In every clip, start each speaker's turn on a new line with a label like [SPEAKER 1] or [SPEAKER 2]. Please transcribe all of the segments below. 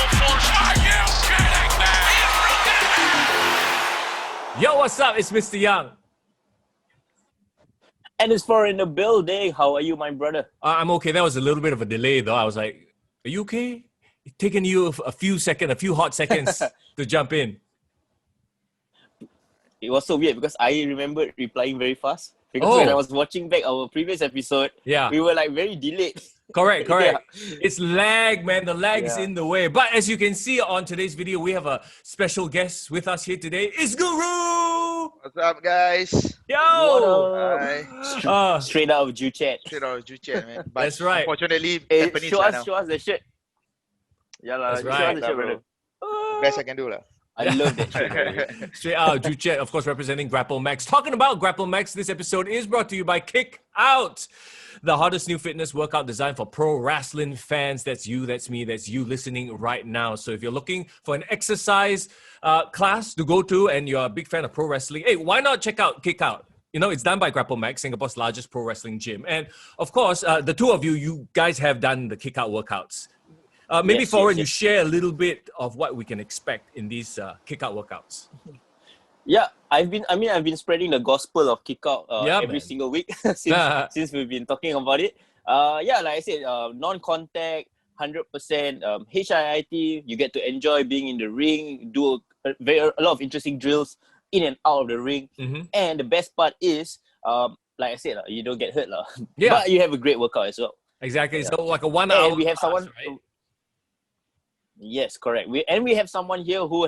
[SPEAKER 1] full force. Are you kidding me?
[SPEAKER 2] Yo, what's up? It's Mr. Young.
[SPEAKER 3] And it's for in the building. How are you, my brother?
[SPEAKER 2] I'm okay. That was a little bit of a delay, though. I was like, are you okay? It's taking you a few hot seconds to jump in.
[SPEAKER 3] It was so weird because I remembered replying very fast. Because
[SPEAKER 2] Oh.
[SPEAKER 3] when I was watching back our previous episode,
[SPEAKER 2] Yeah.
[SPEAKER 3] we were like very delayed.
[SPEAKER 2] Correct.
[SPEAKER 3] Yeah.
[SPEAKER 2] It's lag, man. The lag is in the way. But as you can see on today's video, we have a special guest with us here today. It's Guru!
[SPEAKER 4] What's up, guys?
[SPEAKER 2] Yo!
[SPEAKER 4] Hi.
[SPEAKER 3] Straight out of Ju Chat.
[SPEAKER 4] Straight out of Juchat, man. But
[SPEAKER 2] That's right.
[SPEAKER 4] Unfortunately,
[SPEAKER 3] Hey,
[SPEAKER 4] Japanese
[SPEAKER 3] show
[SPEAKER 4] right now.
[SPEAKER 3] us the shirt. Yeah,
[SPEAKER 2] That's
[SPEAKER 3] show
[SPEAKER 2] right.
[SPEAKER 3] us the shirt, brother.
[SPEAKER 4] Best I can do, lah.
[SPEAKER 3] I love that shirt. brother.
[SPEAKER 2] Straight out of Juchat, of course, representing Grapple Max. Talking about Grapple Max, this episode is brought to you by Kick Out, the hottest new fitness workout designed for pro wrestling fans. That's you, that's me, that's you listening right now. So if you're looking for an exercise class to go to and you're a big fan of pro wrestling, hey, why not check out Kick Out? You know, it's done by Grapple Max, Singapore's largest pro wrestling gym. And of course, the two of you guys have done the Kick Out workouts. Maybe
[SPEAKER 3] Yes,
[SPEAKER 2] Foreign,
[SPEAKER 3] yes.
[SPEAKER 2] you share a little bit of what we can expect in these Kick Out workouts.
[SPEAKER 3] Yeah, I've been spreading the gospel of Kick Out every
[SPEAKER 2] man.
[SPEAKER 3] single week since we've been talking about it. Yeah, like I said, non-contact, 100% HIIT. You get to enjoy being in the ring, do a lot of interesting drills in and out of the ring.
[SPEAKER 2] Mm-hmm.
[SPEAKER 3] And the best part is, like I said, you don't get hurt.
[SPEAKER 2] Yeah.
[SPEAKER 3] But you have a great workout as well.
[SPEAKER 2] Exactly.
[SPEAKER 3] Yeah.
[SPEAKER 2] So like a 1 hour
[SPEAKER 3] And we have
[SPEAKER 2] class,
[SPEAKER 3] someone.
[SPEAKER 2] right?
[SPEAKER 3] Yes, correct. We have someone here who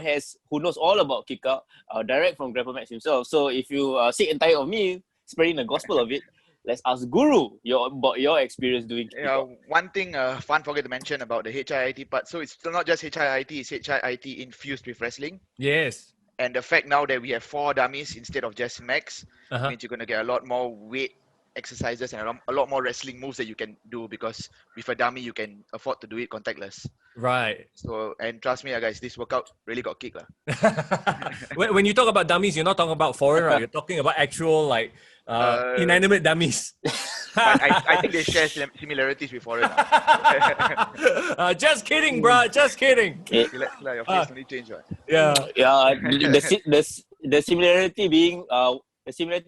[SPEAKER 3] knows all about Kick Out, direct from Grapple Max himself. So if you are sick and tired of me spreading the gospel of it, let's ask Guru about your experience doing Kick Out.
[SPEAKER 4] One thing fun forget to mention about the HIIT part. So it's not just HIIT, it's HIIT infused with wrestling.
[SPEAKER 2] Yes.
[SPEAKER 4] And the fact now that we have 4 dummies instead of just max
[SPEAKER 2] Uh-huh.
[SPEAKER 4] means you're going to get a lot more weight exercises and a lot more wrestling moves that you can do, because with a dummy you can afford to do it contactless.
[SPEAKER 2] Right.
[SPEAKER 4] So, and trust me, guys, this workout really got kicked.
[SPEAKER 2] When you talk about dummies, you're not talking about foreign, right? You're talking about actual inanimate dummies.
[SPEAKER 4] But I think they share similarities with foreign.
[SPEAKER 2] Just kidding, bruh. Just kidding.
[SPEAKER 4] Relax, your face only change, right?
[SPEAKER 2] Yeah.
[SPEAKER 3] Yeah, the similarity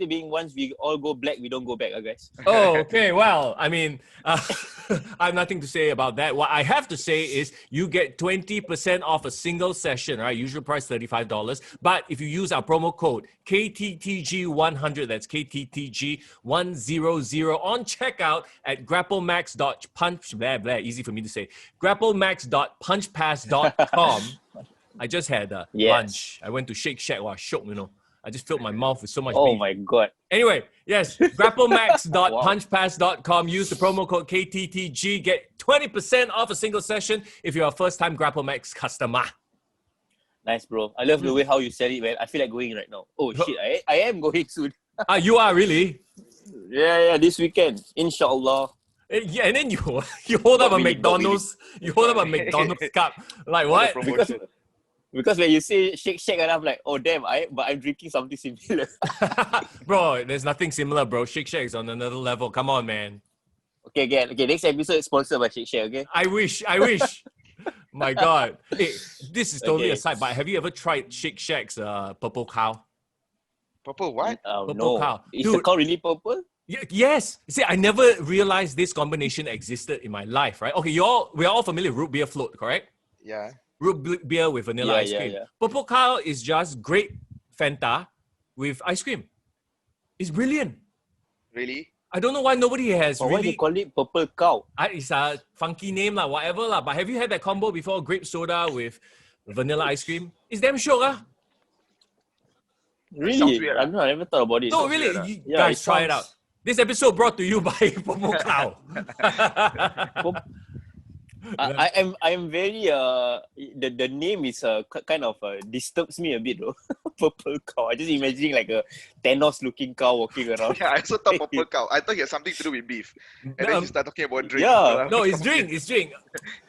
[SPEAKER 3] being once we all go black, we don't go back, guys.
[SPEAKER 2] Oh, okay. Well, I mean, I have nothing to say about that. What I have to say is you get 20% off a single session, right? Usual price $35. But if you use our promo code KTTG100, that's KTTG100 on checkout at grapplemax.punch, blah, blah, easy for me to say, grapplemax.punchpass.com. I just had lunch. I went to Shake Shack. Wow, shook, you know. I just filled my mouth with so much
[SPEAKER 3] Oh
[SPEAKER 2] beef.
[SPEAKER 3] my god.
[SPEAKER 2] Anyway, yes, grapplemax.punchpass.com. Use the promo code KTTG. Get 20% off a single session if you're a first-time Grapple Max customer.
[SPEAKER 3] Nice, bro. I love the way how you said it, man. I feel like going right now. Oh shit, I am going soon.
[SPEAKER 2] You are really?
[SPEAKER 3] Yeah, this weekend, inshallah.
[SPEAKER 2] Yeah, and then you hold up a
[SPEAKER 3] really, not
[SPEAKER 2] McDonald's. You hold up a McDonald's cup. Like what?
[SPEAKER 3] Because when you say shake, and I'm like, oh damn, I'm drinking something similar.
[SPEAKER 2] Bro, there's nothing similar, bro. Shake Shack is on another level. Come on, man.
[SPEAKER 3] Okay, next episode is sponsored by Shake Shack, okay?
[SPEAKER 2] I wish. My God. Hey, this is totally
[SPEAKER 3] Okay.
[SPEAKER 2] aside, but have you ever tried Shake Shack's purple cow?
[SPEAKER 4] Purple what?
[SPEAKER 2] Purple
[SPEAKER 3] No.
[SPEAKER 2] cow.
[SPEAKER 3] Is the
[SPEAKER 2] Dude.
[SPEAKER 3] cow really purple?
[SPEAKER 2] Yes. See, I never realized this combination existed in my life, right? Okay, we're all familiar with root beer float, correct?
[SPEAKER 4] Yeah.
[SPEAKER 2] Root beer with vanilla ice cream.
[SPEAKER 3] Yeah.
[SPEAKER 2] Purple cow is just grape Fanta with ice cream. It's brilliant.
[SPEAKER 4] Really?
[SPEAKER 2] I don't know why nobody has
[SPEAKER 3] Why they
[SPEAKER 2] really.
[SPEAKER 3] call it purple cow?
[SPEAKER 2] It's a funky name, whatever. But have you had that combo before? Grape soda with vanilla ice cream? It's damn sure.
[SPEAKER 3] Really?
[SPEAKER 4] Sounds weird,
[SPEAKER 3] I never thought about it.
[SPEAKER 2] No, really.
[SPEAKER 4] weird,
[SPEAKER 2] You
[SPEAKER 3] Yeah,
[SPEAKER 2] guys
[SPEAKER 3] it
[SPEAKER 2] try it
[SPEAKER 3] sounds-
[SPEAKER 2] out. This episode brought to you by Purple Cow.
[SPEAKER 3] I'm very the name is kind of disturbs me a bit though. Purple cow. I just imagining like a Thanos looking cow walking around.
[SPEAKER 4] Yeah, I also thought purple cow. I thought it had something to do with beef. And then you start talking about drink.
[SPEAKER 3] Yeah.
[SPEAKER 2] No, it's drink.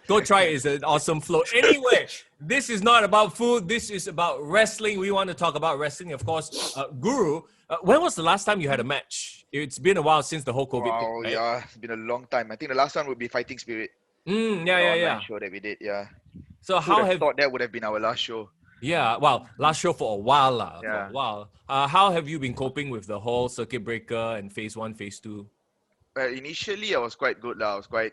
[SPEAKER 2] Go try it. It's an awesome float. Anyway, this is not about food. This is about wrestling. We want to talk about wrestling, of course. Guru, when was the last time you had a match? It's been a while since the whole COVID
[SPEAKER 4] Wow,
[SPEAKER 2] thing, right?
[SPEAKER 4] yeah. It's been a long time. I think the last one would be Fighting Spirit.
[SPEAKER 2] Yeah.
[SPEAKER 4] Online show that we did, yeah.
[SPEAKER 2] So
[SPEAKER 4] Who
[SPEAKER 2] how
[SPEAKER 4] would have
[SPEAKER 2] have
[SPEAKER 4] thought that would have been our last show?
[SPEAKER 2] last show for a while lah, for
[SPEAKER 4] Yeah.
[SPEAKER 2] a while. How have you been coping with the whole circuit breaker and phase 1, phase 2?
[SPEAKER 4] Well, initially I was quite good lah. I was quite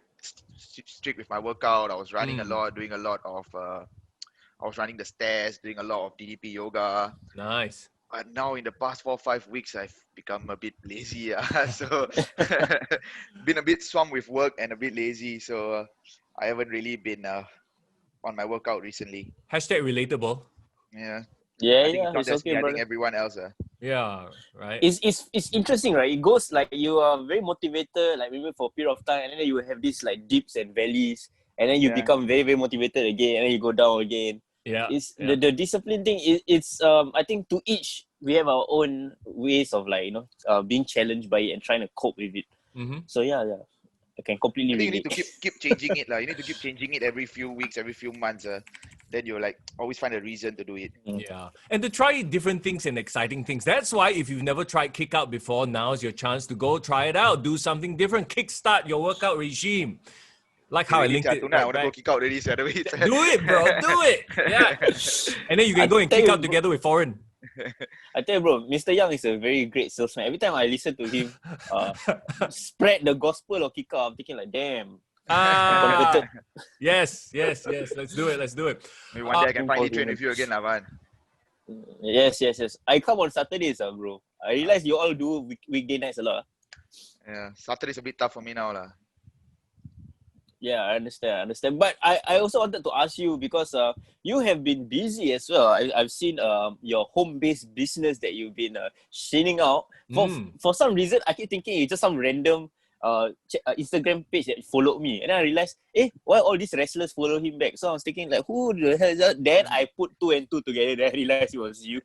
[SPEAKER 4] strict with my workout. I was running a lot, doing a lot of. I was running the stairs, doing a lot of DDP yoga.
[SPEAKER 2] Nice.
[SPEAKER 4] But now in the past 4 or 5 weeks, I've become a bit lazy. So been a bit swamped with work and a bit lazy. So I haven't really been on my workout recently.
[SPEAKER 2] Hashtag relatable.
[SPEAKER 4] Yeah.
[SPEAKER 3] Yeah,
[SPEAKER 4] I think
[SPEAKER 3] yeah,
[SPEAKER 4] it's not
[SPEAKER 3] it's
[SPEAKER 4] just
[SPEAKER 3] okay,
[SPEAKER 4] me. I
[SPEAKER 3] brother.
[SPEAKER 4] think everyone else.
[SPEAKER 2] Yeah, right.
[SPEAKER 3] It's interesting, right? It goes like you are very motivated, like maybe for a period of time, and then you have these like dips and valleys, and then you
[SPEAKER 4] Yeah.
[SPEAKER 3] become very, very motivated again, and then you go down again.
[SPEAKER 2] Yeah.
[SPEAKER 3] It's
[SPEAKER 2] yeah.
[SPEAKER 3] the discipline thing. It's I think to each we have our own ways of like being challenged by it and trying to cope with it.
[SPEAKER 2] Mhm.
[SPEAKER 3] So yeah, I can completely
[SPEAKER 4] I think you
[SPEAKER 3] relate.
[SPEAKER 4] need to keep changing it. You need to keep changing it every few weeks, every few months. Then you like always find a reason to do it.
[SPEAKER 2] Yeah. And to try different things and exciting things. That's why if you've never tried Kick Out before, now's your chance to go try it out. Do something different. Kickstart your workout regime. Like how I linked it
[SPEAKER 4] Tonight I
[SPEAKER 2] right
[SPEAKER 4] want to go
[SPEAKER 2] back.
[SPEAKER 4] kick out already. So
[SPEAKER 2] Do it, bro. Do it. Yeah. And then you can
[SPEAKER 3] I
[SPEAKER 2] go and
[SPEAKER 3] tell
[SPEAKER 2] kick
[SPEAKER 3] you,
[SPEAKER 2] out together with Foreign.
[SPEAKER 3] I tell you, bro, Mr. Young is a very great salesman. Every time I listen to him spread the gospel of kick out, I'm thinking like, damn. Converted.
[SPEAKER 2] Yes. Let's do it.
[SPEAKER 4] Maybe one day I can finally train with you again, Van.
[SPEAKER 3] Yes. I come on Saturdays, bro. I realize you all do weekday nights a lot.
[SPEAKER 4] Yeah, Saturday's a bit tough for me now, lah.
[SPEAKER 3] Yeah, I understand. But I also wanted to ask you because you have been busy as well. I've seen your home-based business that you've been shining out. For some reason, I keep thinking it's just some random Instagram page that followed me. And then I realized, why all these wrestlers follow him back? So I was thinking like, who the hell is that? Then I put 2 and 2 together. Then I realized it was you.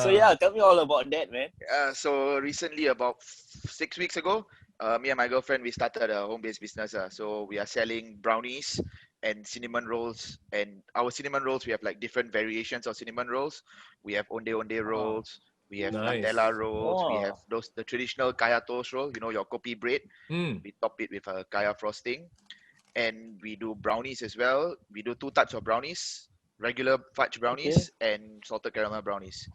[SPEAKER 3] So yeah, tell me all about that, man.
[SPEAKER 4] So recently, about 6 weeks ago, me and my girlfriend, we started a home-based business. So we are selling brownies and cinnamon rolls. And our cinnamon rolls, we have like different variations of cinnamon rolls. We have onde rolls. We have
[SPEAKER 2] Nice.
[SPEAKER 4] Nutella rolls. We
[SPEAKER 3] Wow.
[SPEAKER 4] have the traditional kaya toast roll. Your kopi bread. We top it with a kaya frosting. And we do brownies as well. We do 2 types of brownies: regular fudge brownies and salted caramel brownies.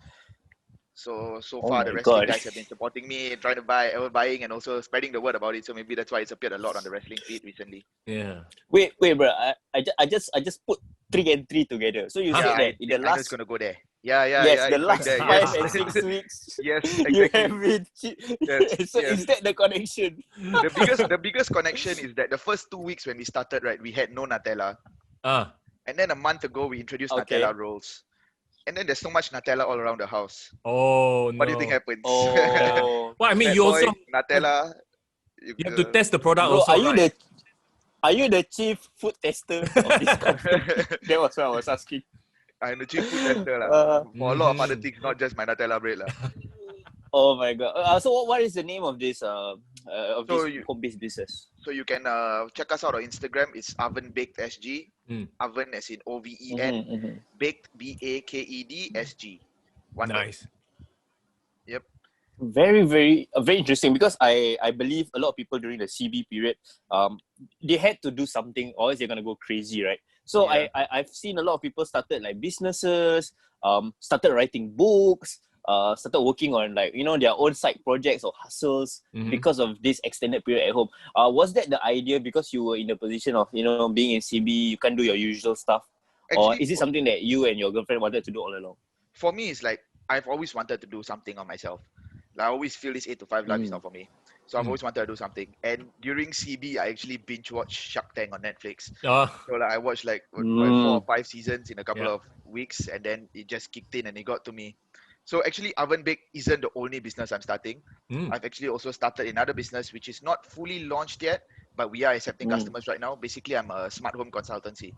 [SPEAKER 4] So
[SPEAKER 3] Oh
[SPEAKER 4] far
[SPEAKER 3] my
[SPEAKER 4] the wrestling
[SPEAKER 3] God.
[SPEAKER 4] guys have been supporting me, trying to buying and also spreading the word about it. So maybe that's why it's appeared a lot on the wrestling feed recently.
[SPEAKER 2] Yeah.
[SPEAKER 3] Wait, bro. I just put 3 and 3 together. So you said that in the
[SPEAKER 4] I know it's
[SPEAKER 3] last
[SPEAKER 4] gonna go there. Yeah.
[SPEAKER 3] yes, the
[SPEAKER 4] it's
[SPEAKER 3] last
[SPEAKER 4] going
[SPEAKER 3] 5
[SPEAKER 4] there.
[SPEAKER 3] and 6 weeks.
[SPEAKER 4] Yes,
[SPEAKER 3] You
[SPEAKER 4] exactly.
[SPEAKER 3] have been.
[SPEAKER 4] Yes,
[SPEAKER 3] So
[SPEAKER 4] yes.
[SPEAKER 3] is that the connection?
[SPEAKER 4] The biggest connection is that the first 2 weeks when we started, right, we had no Nutella. And then a month ago we introduced
[SPEAKER 3] Okay.
[SPEAKER 4] Nutella rolls. And then there's so much Nutella all around the house.
[SPEAKER 2] Oh no.
[SPEAKER 4] What do you think happens?
[SPEAKER 3] Oh,
[SPEAKER 2] Well, I mean,
[SPEAKER 4] Fat
[SPEAKER 2] you
[SPEAKER 4] boy,
[SPEAKER 2] also
[SPEAKER 4] Nutella.
[SPEAKER 2] you have to test the product
[SPEAKER 3] bro,
[SPEAKER 2] also.
[SPEAKER 3] are you the chief food tester of this company? That was what I was asking.
[SPEAKER 4] I'm the chief food tester lah. For a lot of other
[SPEAKER 2] Mhm.
[SPEAKER 4] things, not just my Nutella bread lah.
[SPEAKER 3] Oh my God. So what is the name of this
[SPEAKER 4] So
[SPEAKER 3] home-based business?
[SPEAKER 4] So you can check us out on Instagram. It's Oven Baked SG. Oven as in OVEN. Baked BAKED SG. One word.
[SPEAKER 2] Nice.
[SPEAKER 4] Yep.
[SPEAKER 3] Very, very, very interesting because I believe a lot of people during the CB period, they had to do something or else they're gonna go crazy, right? So
[SPEAKER 4] Yeah.
[SPEAKER 3] I've seen a lot of people started like businesses, started writing books, started working on like their own side projects or hustles because of this extended period at home. Was that the idea because you were in the position of being in CB, you can't do your usual stuff, or
[SPEAKER 4] Actually,
[SPEAKER 3] is it something that you and your girlfriend wanted to do all along?
[SPEAKER 4] for me, it's like I've always wanted to do something on myself. Like, I always feel this 8 to 5 life is not for me. So I've always wanted to do something. And during CB, I actually binge watched Shark Tank on Netflix. So like, I watched like 4 or 5 seasons in a couple of weeks, and then it just kicked in and it got to me. So actually, Oven Bake isn't the only business I'm starting. I've actually also started another business which is not fully launched yet, but we are accepting customers right now. Basically, I'm a smart home consultancy.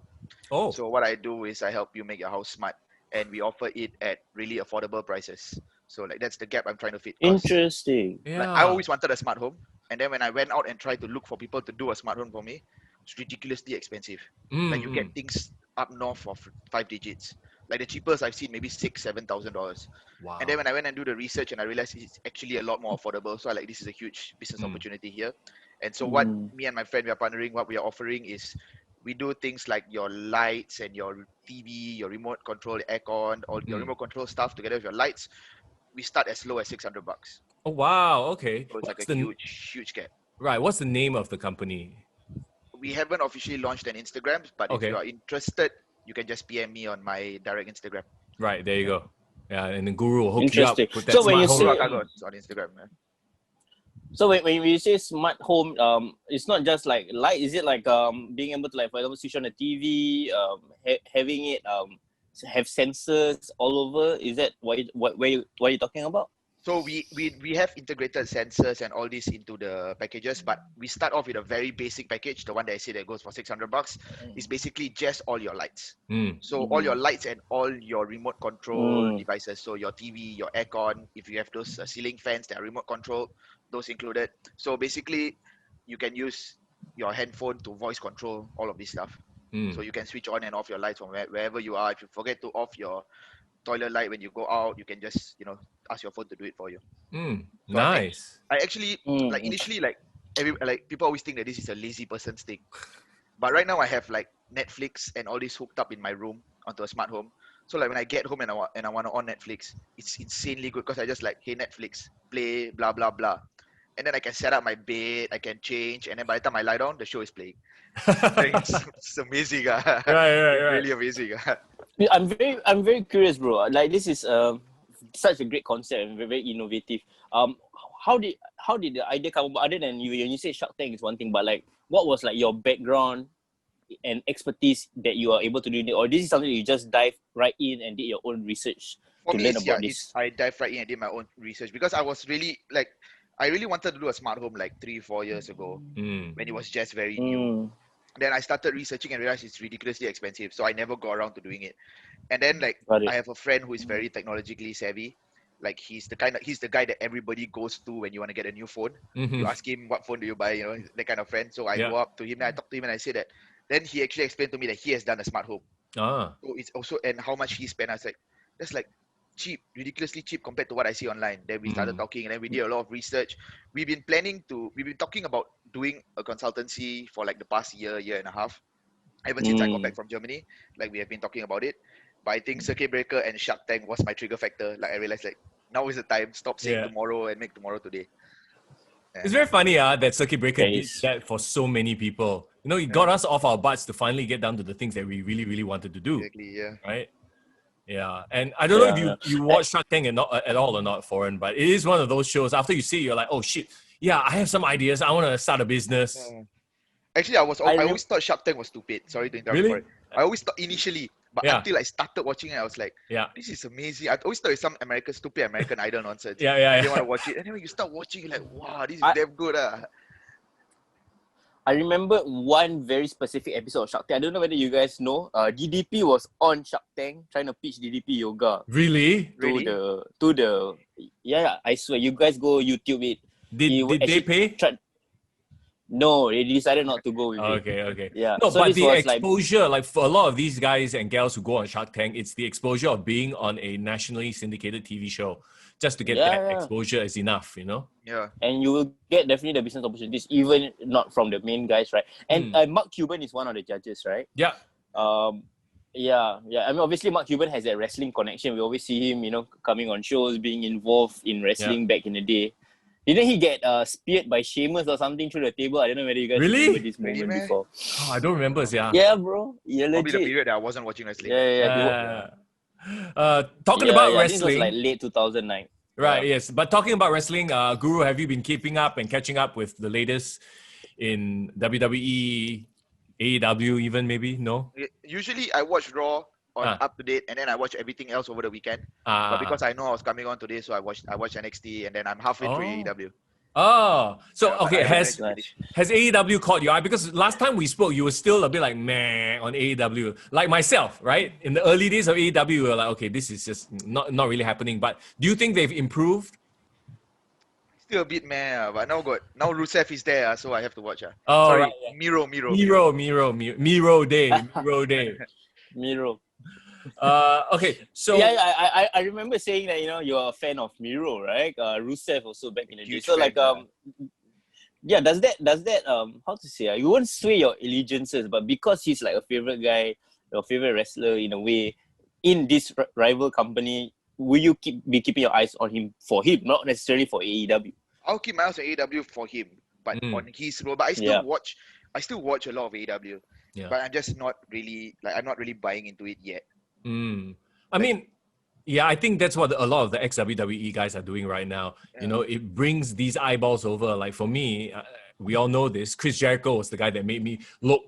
[SPEAKER 2] Oh.
[SPEAKER 4] So what I do is I help you make your house smart, and we offer it at really affordable prices. So like that's the gap I'm trying to fit.
[SPEAKER 3] Interesting.
[SPEAKER 2] Yeah.
[SPEAKER 4] Like, I always wanted a smart home, and then when I went out and tried to look for people to do a smart home for me, it's ridiculously expensive. Like you get things up north of 5 digits. Like the cheapest I've seen maybe $6,000-$7,000.
[SPEAKER 2] Wow.
[SPEAKER 4] And then when I went and do the research and I realized it's actually a lot more affordable. So I like, this is a huge business opportunity here. And so what me and my friend we are partnering, what we are offering is we do things like your lights and your TV, your remote control aircon, or your remote control stuff together with your lights. We start as low as $600.
[SPEAKER 2] Oh wow, okay.
[SPEAKER 4] So it's like
[SPEAKER 2] What's
[SPEAKER 4] a
[SPEAKER 2] the
[SPEAKER 4] huge gap.
[SPEAKER 2] right? What's the name of the company?
[SPEAKER 4] We haven't officially launched an Instagram, but if
[SPEAKER 2] Okay.
[SPEAKER 4] you are interested, you can just PM me on my direct Instagram.
[SPEAKER 2] Right, there you go. Yeah, and then Guru will hook you up
[SPEAKER 3] Interesting.
[SPEAKER 2] with that
[SPEAKER 3] So when
[SPEAKER 2] smart
[SPEAKER 3] you
[SPEAKER 2] home.
[SPEAKER 3] say-
[SPEAKER 4] Kagos on Instagram. Yeah.
[SPEAKER 3] So when you say smart home, it's not just like light. Is it like being able to, like, for example, switch on the TV, having it have sensors all over? Is that what you're talking about?
[SPEAKER 4] So we have integrated sensors and all this into the packages, but we start off with a very basic package. The one that I say that goes for $600 is basically just all your lights. So all your lights and all your remote control devices. So your TV, your aircon, if you have those ceiling fans that are remote control, those included. So basically, you can use your handphone to voice control all of this stuff. So you can switch on and off your lights from wherever you are. If you forget to off your toilet light when you go out, you can just ask your phone to do it for you. So
[SPEAKER 2] Nice.
[SPEAKER 4] I actually like initially like people always think that this is a lazy person's thing, but right now I have like Netflix and all this hooked up in my room onto a smart home. So like when I get home and I want to on Netflix, it's insanely good because I just like, hey Netflix, play blah blah blah, and then I can set up my bed, I can change, and then by the time I lie down, the show is playing. It's amazing.
[SPEAKER 2] Right.
[SPEAKER 4] Really amazing.
[SPEAKER 3] I'm very curious, bro. Like, this is such a great concept and very, very innovative. How did the idea come about? Other than when you say Shark Tank is one thing, but like, what was like your background and expertise that you are able to do, or this is something that you just dive right in and did your own research to learn about this?
[SPEAKER 4] I dived right in and did my own research because I was really like, I really wanted to do a smart home like 3-4 years ago when it was just very new. Then I started researching and realized it's ridiculously expensive, so I never got around to doing it. And then like I have a friend who is very technologically savvy. Like he's the guy that everybody goes to when you want to get a new phone. You ask him, what phone do you buy? That kind of friend. So I go up to him and I talk to him and I say that. Then he actually explained to me that he has done a smart home. So it's also, and how much he spent. I was like, that's like cheap, ridiculously cheap compared to what I see online. Then we started talking and then we did a lot of research. We've been talking about doing a consultancy for like the past year and a half. Ever since I got back from Germany, like we have been talking about it. But I think Circuit Breaker and Shark Tank was my trigger factor. Like I realized like now is the time. Stop saying tomorrow and make tomorrow today.
[SPEAKER 2] It's very funny that Circuit Breaker did that for so many people. It got us off our butts to finally get down to the things that we really, really wanted to do.
[SPEAKER 4] Exactly, yeah.
[SPEAKER 2] Right? Yeah. And I don't know if you watch Shark Tank at all or not, Foreign, but it is one of those shows. After you see it, you're like, oh shit, yeah, I have some ideas. I want to start a business.
[SPEAKER 4] Actually, I always thought Shark Tank was stupid. Sorry to interrupt.
[SPEAKER 2] Really?
[SPEAKER 4] I always thought initially, but until I started watching it, I was like, this is amazing. I always thought it's some stupid American Idol nonsense. I didn't want to watch it. And then when you start watching, you're like, wow, this is damn good.
[SPEAKER 3] I remember one very specific episode of Shark Tank. I don't know whether you guys know. DDP was on Shark Tank trying to pitch DDP yoga.
[SPEAKER 2] Really?
[SPEAKER 3] Yeah, I swear. You guys go YouTube it.
[SPEAKER 2] Did they pay?
[SPEAKER 3] No, they decided not to go with it.
[SPEAKER 2] Okay.
[SPEAKER 3] Yeah.
[SPEAKER 2] No,
[SPEAKER 3] so
[SPEAKER 2] but the exposure, like for a lot of these guys and gals who go on Shark Tank, it's the exposure of being on a nationally syndicated TV show. Just to get that exposure is enough,
[SPEAKER 4] Yeah.
[SPEAKER 3] And you will get definitely the business opportunities, even not from the main guys, right? And Mark Cuban is one of the judges, right?
[SPEAKER 2] Yeah.
[SPEAKER 3] Yeah. I mean, obviously, Mark Cuban has that wrestling connection. We always see him, coming on shows, being involved in wrestling back in the day. Didn't he get speared by Sheamus or something through the table? I don't know whether you guys remember this moment before.
[SPEAKER 2] Oh, I don't remember, yeah.
[SPEAKER 3] Yeah, bro. Yeah,
[SPEAKER 4] Probably
[SPEAKER 3] legit.
[SPEAKER 4] the period that I wasn't watching wrestling.
[SPEAKER 2] Talking about wrestling.
[SPEAKER 3] I think it was like late 2009.
[SPEAKER 2] Right, yes. But talking about wrestling, Guru, have you been keeping up and catching up with the latest in WWE, AEW even maybe? No?
[SPEAKER 4] Usually I watch Raw on up to date and then I watch everything else over the weekend. But because I know I was coming on today, so I watched NXT and then I'm halfway through AEW.
[SPEAKER 2] Oh, so okay, has AEW caught your eye? Because last time we spoke, you were still a bit like meh on AEW. Like myself, right? In the early days of AEW, we were like, okay, this is just not really happening. But do you think they've improved?
[SPEAKER 4] Still a bit meh, but now Rusev is there, so I have to watch.
[SPEAKER 2] Oh,
[SPEAKER 4] sorry,
[SPEAKER 2] right.
[SPEAKER 4] Miro day.
[SPEAKER 3] Miro.
[SPEAKER 2] Okay, so
[SPEAKER 3] I remember saying that you're a fan of Miro, right? Rusev also back in the day. So like does that how to say, you won't sway your allegiances, but because he's like a favorite guy, your favorite wrestler in a way, in this rival company, will you be keeping your eyes on him for him, not necessarily for AEW?
[SPEAKER 4] I'll keep my eyes on AEW for him, but on his role. But I still watch a lot of AEW.
[SPEAKER 2] Yeah.
[SPEAKER 4] But I'm just not really I'm not really buying into it yet.
[SPEAKER 2] I mean, yeah, I think that's what a lot of the ex-WWE guys are doing right now.
[SPEAKER 4] Yeah.
[SPEAKER 2] You know, it brings these eyeballs over. Like for me, we all know this. Chris Jericho was the guy that made me look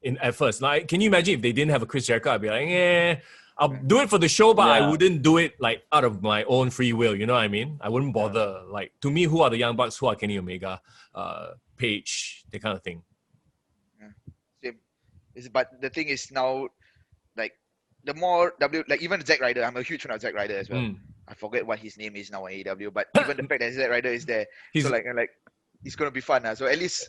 [SPEAKER 2] in at first. Like, can you imagine if they didn't have a Chris Jericho? I'd be like, I'll do it for the show, but I wouldn't do it like out of my own free will. You know what I mean? I wouldn't bother. Like, to me, who are the Young Bucks? Who are Kenny Omega, Paige, that kind of thing.
[SPEAKER 4] Yeah. Same. But the thing is now, like, the more even Zack Ryder, I'm a huge fan of Zack Ryder as well. I forget what his name is now on AEW, but even the fact that Zack Ryder is there, so like it's gonna be fun. So at least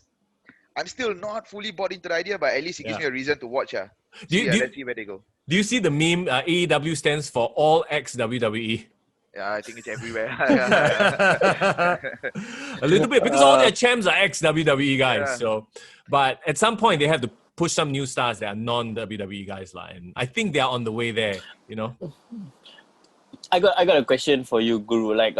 [SPEAKER 4] I'm still not fully bought into the idea, but at least it gives me a reason to watch. Let's see where they go.
[SPEAKER 2] Do you see the meme? AEW stands for All Ex WWE.
[SPEAKER 4] Yeah, I think it's everywhere.
[SPEAKER 2] A little bit, because all their champs are ex-WWE guys. Yeah. So, but at some point they have to push some new stars that are non-WWE guys, and I think they are on the way there. You know.
[SPEAKER 3] I got a question for you, Guru. Like,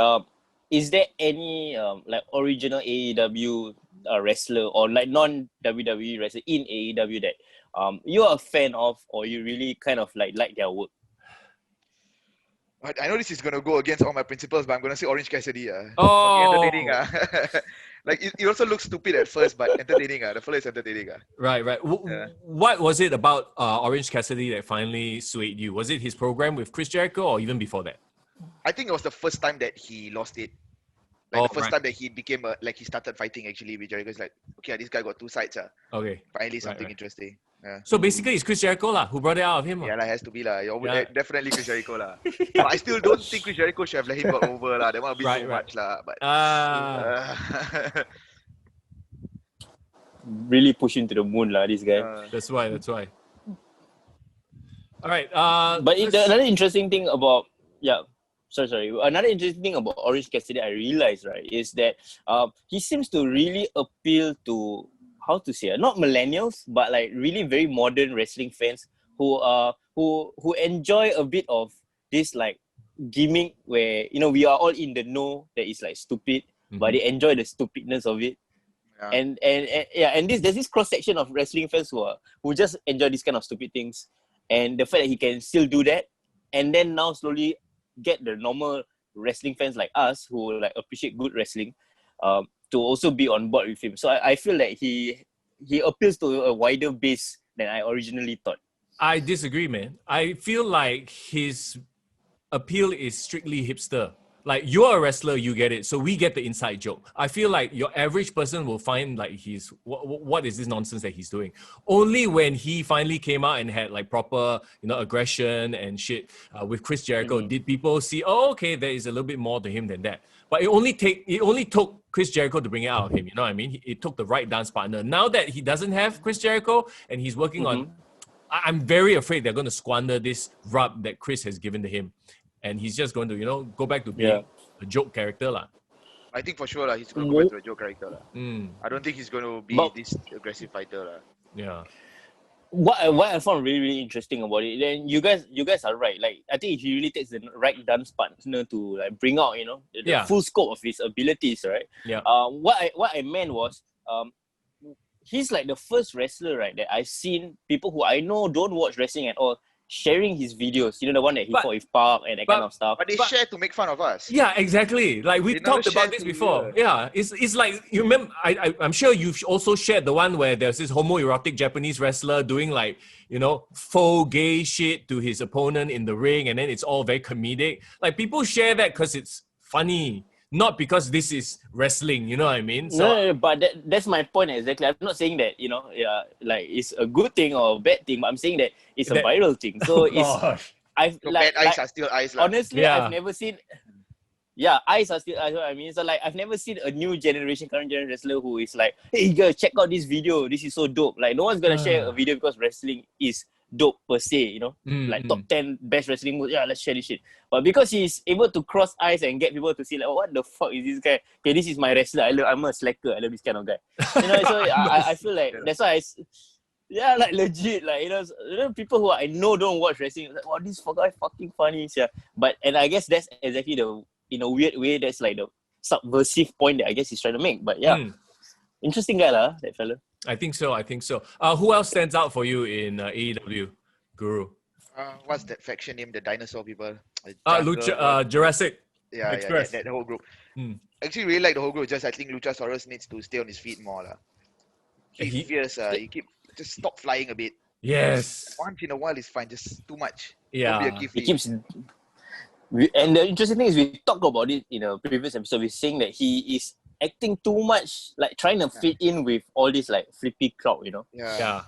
[SPEAKER 3] is there any like original AEW wrestler or like non-WWE wrestler in AEW that you're a fan of, or you really kind of like their work?
[SPEAKER 4] I know this is going to go against all my principles, but I'm going to say Orange Cassidy. Entertaining. Like, it also looks stupid at first, but entertaining. The fellow is entertaining.
[SPEAKER 2] Right. What was it about Orange Cassidy that finally swayed you? Was it his program with Chris Jericho, or even before that?
[SPEAKER 4] I think it was the first time that he lost it. Like, the first time that he became he started fighting actually with Jericho. It's like, okay, this guy got two sides.
[SPEAKER 2] Okay.
[SPEAKER 4] Finally something interesting. Yeah.
[SPEAKER 2] So basically, it's Chris Jericho who brought it out of him.
[SPEAKER 4] Yeah, that has to be definitely Chris Jericho But I still don't think Chris Jericho should have let him go over That might be so much But
[SPEAKER 3] really push him to the moon this guy.
[SPEAKER 2] That's why. All right.
[SPEAKER 3] But another interesting thing about Another interesting thing about Orange Cassidy I realized is that he seems to really appeal to, how to say, not millennials, but like really very modern wrestling fans who enjoy a bit of this like gimmick where, you know, we are all in the know that it's like stupid, but they enjoy the stupidness of it. Yeah. And there's this cross section of wrestling fans who just enjoy these kind of stupid things, and the fact that he can still do that, and then now slowly get the normal wrestling fans like us who like appreciate good wrestling to also be on board with him. So I feel like he appeals to a wider base than I originally thought.
[SPEAKER 2] I disagree, man. I feel like his appeal is strictly hipster. Like, you're a wrestler, you get it. So we get the inside joke. I feel like your average person will find like what is this nonsense that he's doing? Only when he finally came out and had like proper, you know, aggression and shit with Chris Jericho, did people see, oh, okay, there is a little bit more to him than that. But it only took Chris Jericho to bring it out of him. You know what I mean? It took the right dance partner. Now that he doesn't have Chris Jericho and he's working on, I'm very afraid they're going to squander this rub that Chris has given to him. And he's just going to, you know, go back to being a joke character.
[SPEAKER 4] I think for sure he's going to go back to a joke character. I don't think he's going to be this aggressive fighter.
[SPEAKER 2] Yeah.
[SPEAKER 3] What I found really, really interesting about it, then you guys are right. Like, I think if he really takes the right dance partner to like bring out, you know, the full scope of his abilities, right?
[SPEAKER 2] Yeah.
[SPEAKER 3] What I meant was, he's like the first wrestler, right, that I've seen people who I know don't watch wrestling at all sharing his videos, you know, the one that he fought with Park and that kind of stuff.
[SPEAKER 4] But they share to make fun of us.
[SPEAKER 2] Yeah, exactly. Like, we've talked about this before. Yeah, it's like, you remember, I'm sure you've also shared the one where there's this homoerotic Japanese wrestler doing like, you know, faux gay shit to his opponent in the ring, and then it's all very comedic. Like, people share that because it's funny, not because this is wrestling, you know what I mean? So,
[SPEAKER 3] no, but that's my point exactly. I'm not saying that, you know, like it's a good thing or a bad thing, but I'm saying that it's a viral thing. So
[SPEAKER 4] bad eyes are still eyes.
[SPEAKER 3] Honestly, I've never seen. Yeah, eyes are still eyes. What I mean, so like I've never seen a current generation wrestler who is like, hey, you guys check out this video. This is so dope. Like, no one's gonna share a video because wrestling is dope per se, like top 10 best wrestling moves. Yeah, let's share this shit. But because he's able to cross eyes and get people to see like, what the fuck is this guy? Okay, this is my wrestler. I'm a slacker. I love this kind of guy. So I feel like that's why like legit, like people who I know don't watch wrestling. Like, oh, this guy fucking funny, yeah. And I guess that's exactly in a weird way, that's like the subversive point that I guess he's trying to make. But yeah, interesting guy lah, that fella.
[SPEAKER 2] I think so. Who else stands out for you in AEW, Guru?
[SPEAKER 4] What's that faction name? The dinosaur people.
[SPEAKER 2] Jurassic.
[SPEAKER 4] Yeah,
[SPEAKER 2] Express.
[SPEAKER 4] that whole group. Actually, really like the whole group. Just I think Luchasaurus needs to stay on his feet more lah. He's fierce. He keep just stop flying a bit.
[SPEAKER 2] Yes.
[SPEAKER 4] Once in a while is fine. Just too much.
[SPEAKER 2] Yeah.
[SPEAKER 4] Don't be a
[SPEAKER 3] He keeps. And the interesting thing is, we talked about it in a previous episode. We're saying that he is acting too much, like trying to fit in with all this like flippy crowd,
[SPEAKER 2] Yeah.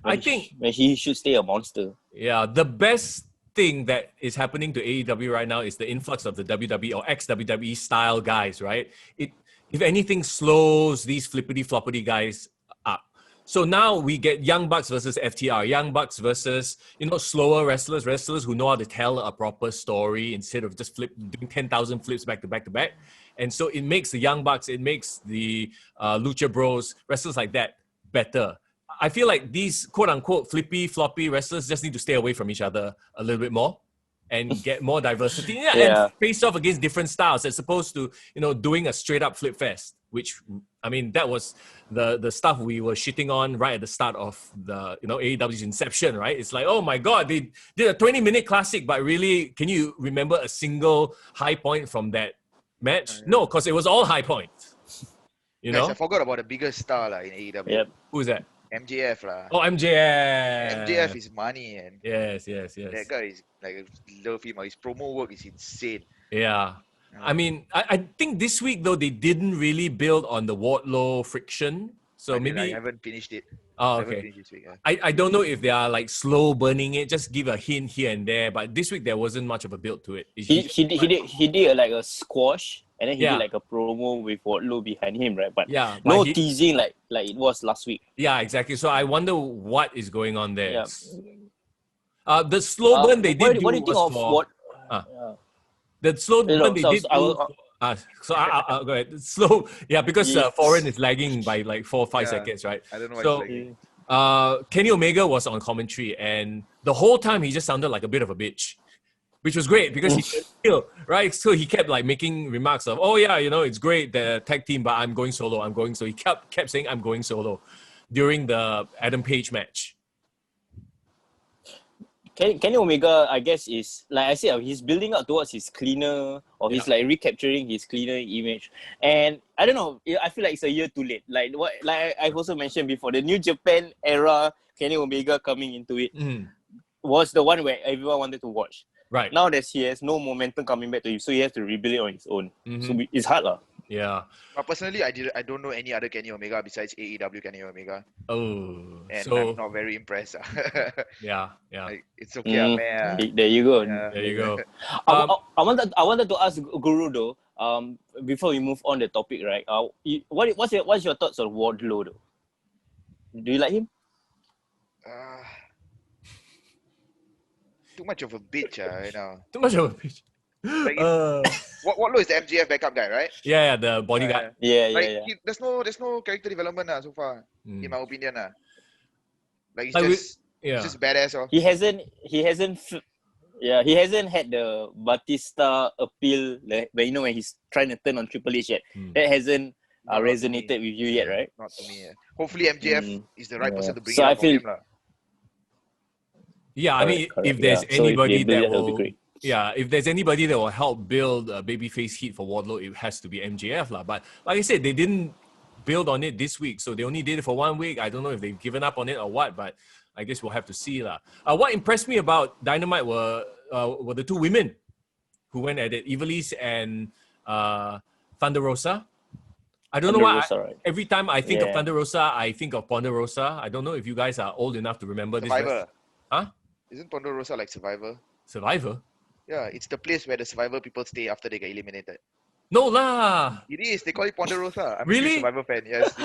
[SPEAKER 2] I think
[SPEAKER 3] when he should stay a monster.
[SPEAKER 2] Yeah, the best thing that is happening to AEW right now is the influx of the WWE or ex-WWE style guys, right? It, if anything, slows these flippity-floppity guys up. So now we get Young Bucks versus FTR, Young Bucks versus, slower wrestlers who know how to tell a proper story instead of just doing 10,000 flips back to back to back. And so it makes the Young Bucks, it makes the Lucha Bros, wrestlers like that, better. I feel like these quote-unquote flippy, floppy wrestlers just need to stay away from each other a little bit more and get more diversity. And face off against different styles as opposed to, doing a straight-up flip fest, which, I mean, that was the stuff we were shitting on right at the start of the, AEW's inception, right? It's like, oh my God, they did a 20-minute classic, but really, can you remember a single high point from that match? No, because it was all high points.
[SPEAKER 4] Guys, I forgot about the biggest star in AEW.
[SPEAKER 3] Yep.
[SPEAKER 2] Who's that?
[SPEAKER 4] MJF lah.
[SPEAKER 2] Oh, MJF.
[SPEAKER 4] MJF is money and
[SPEAKER 2] Yes.
[SPEAKER 4] that guy is like, love him. His promo work is insane.
[SPEAKER 2] Yeah. I mean, I think this week though they didn't really build on the Wardlow friction. So maybe
[SPEAKER 4] I haven't finished it.
[SPEAKER 2] Oh,
[SPEAKER 4] I haven't
[SPEAKER 2] okay.
[SPEAKER 4] finished this week, yeah.
[SPEAKER 2] I don't know if they are like slow burning it, just give a hint here and there. But this week there wasn't much of a build to it.
[SPEAKER 3] He did like a squash, and then he did like a promo with Wardlow behind him, right? But no teasing like it was last week.
[SPEAKER 2] Yeah, exactly. So I wonder what is going on there. Yeah. The slow burn they did.
[SPEAKER 3] What do you think of what?
[SPEAKER 2] The slow burn they did. I'll go ahead. Slow, because Foreign is lagging by like 4 or 5 seconds, right?
[SPEAKER 4] I don't know why it's
[SPEAKER 2] lagging. Kenny Omega was on commentary, and the whole time he just sounded like a bit of a bitch, which was great because he could feel, right? So he kept like making remarks of, oh yeah, it's great the tag team, but I'm going solo. So he kept saying I'm going solo during the Adam Page match.
[SPEAKER 3] Kenny Omega, I guess, is like I said, he's building up towards his cleaner, or he's like recapturing his cleaner image. And I don't know, I feel like it's a year too late. Like I've also mentioned before, the New Japan era, Kenny Omega coming into it was the one where everyone wanted to watch.
[SPEAKER 2] Right.
[SPEAKER 3] Now that he has no momentum coming back to him, so he has to rebuild it on his own. So it's hard lah.
[SPEAKER 2] Yeah.
[SPEAKER 4] But personally, I don't know any other Kenny Omega besides AEW Kenny Omega.
[SPEAKER 2] Oh.
[SPEAKER 4] And
[SPEAKER 2] so,
[SPEAKER 4] I'm not very impressed.
[SPEAKER 2] Yeah.
[SPEAKER 4] Like, it's okay, man.
[SPEAKER 3] There you go.
[SPEAKER 2] Yeah. There you go.
[SPEAKER 3] I wanted to ask Guru though, before we move on the topic, right? What's your thoughts on Wardlow though? Do you like him?
[SPEAKER 4] Too much of a bitch,
[SPEAKER 2] Too much of a bitch.
[SPEAKER 4] Like, Wardlow is the MJF backup guy, right?
[SPEAKER 2] Yeah, the bodyguard.
[SPEAKER 4] There's no character development so far, in my opinion. Like he's just badass.
[SPEAKER 3] He hasn't had the Batista appeal when he's trying to turn on Triple H yet. That hasn't resonated with you yet, right?
[SPEAKER 4] Not to me. Hopefully MJF is the right person to bring
[SPEAKER 3] so
[SPEAKER 4] it
[SPEAKER 3] I
[SPEAKER 4] up
[SPEAKER 3] feel,
[SPEAKER 4] for him.
[SPEAKER 2] Yeah, I mean, if there's anybody that
[SPEAKER 3] will
[SPEAKER 2] will... Yeah, if there's anybody that will help build a babyface heat for Wardlow, it has to be MJF lah. But like I said, they didn't build on it this week, so they only did it for 1 week. I don't know if they've given up on it or what, but I guess we'll have to see lah. What impressed me about Dynamite were the two women who went at it, Ivelisse and Thunder Rosa. I don't know why. Every time I think of Thunder Rosa, I think of Ponderosa. I don't know if you guys are old enough to remember
[SPEAKER 4] Survivor.
[SPEAKER 2] Huh?
[SPEAKER 4] Isn't Ponderosa like Survivor?
[SPEAKER 2] Survivor?
[SPEAKER 4] Yeah, it's the place where the Survivor people stay after they get eliminated.
[SPEAKER 2] No lah.
[SPEAKER 4] It is. They call it Ponderosa. I'm
[SPEAKER 2] really?
[SPEAKER 4] a Survivor fan. Yes.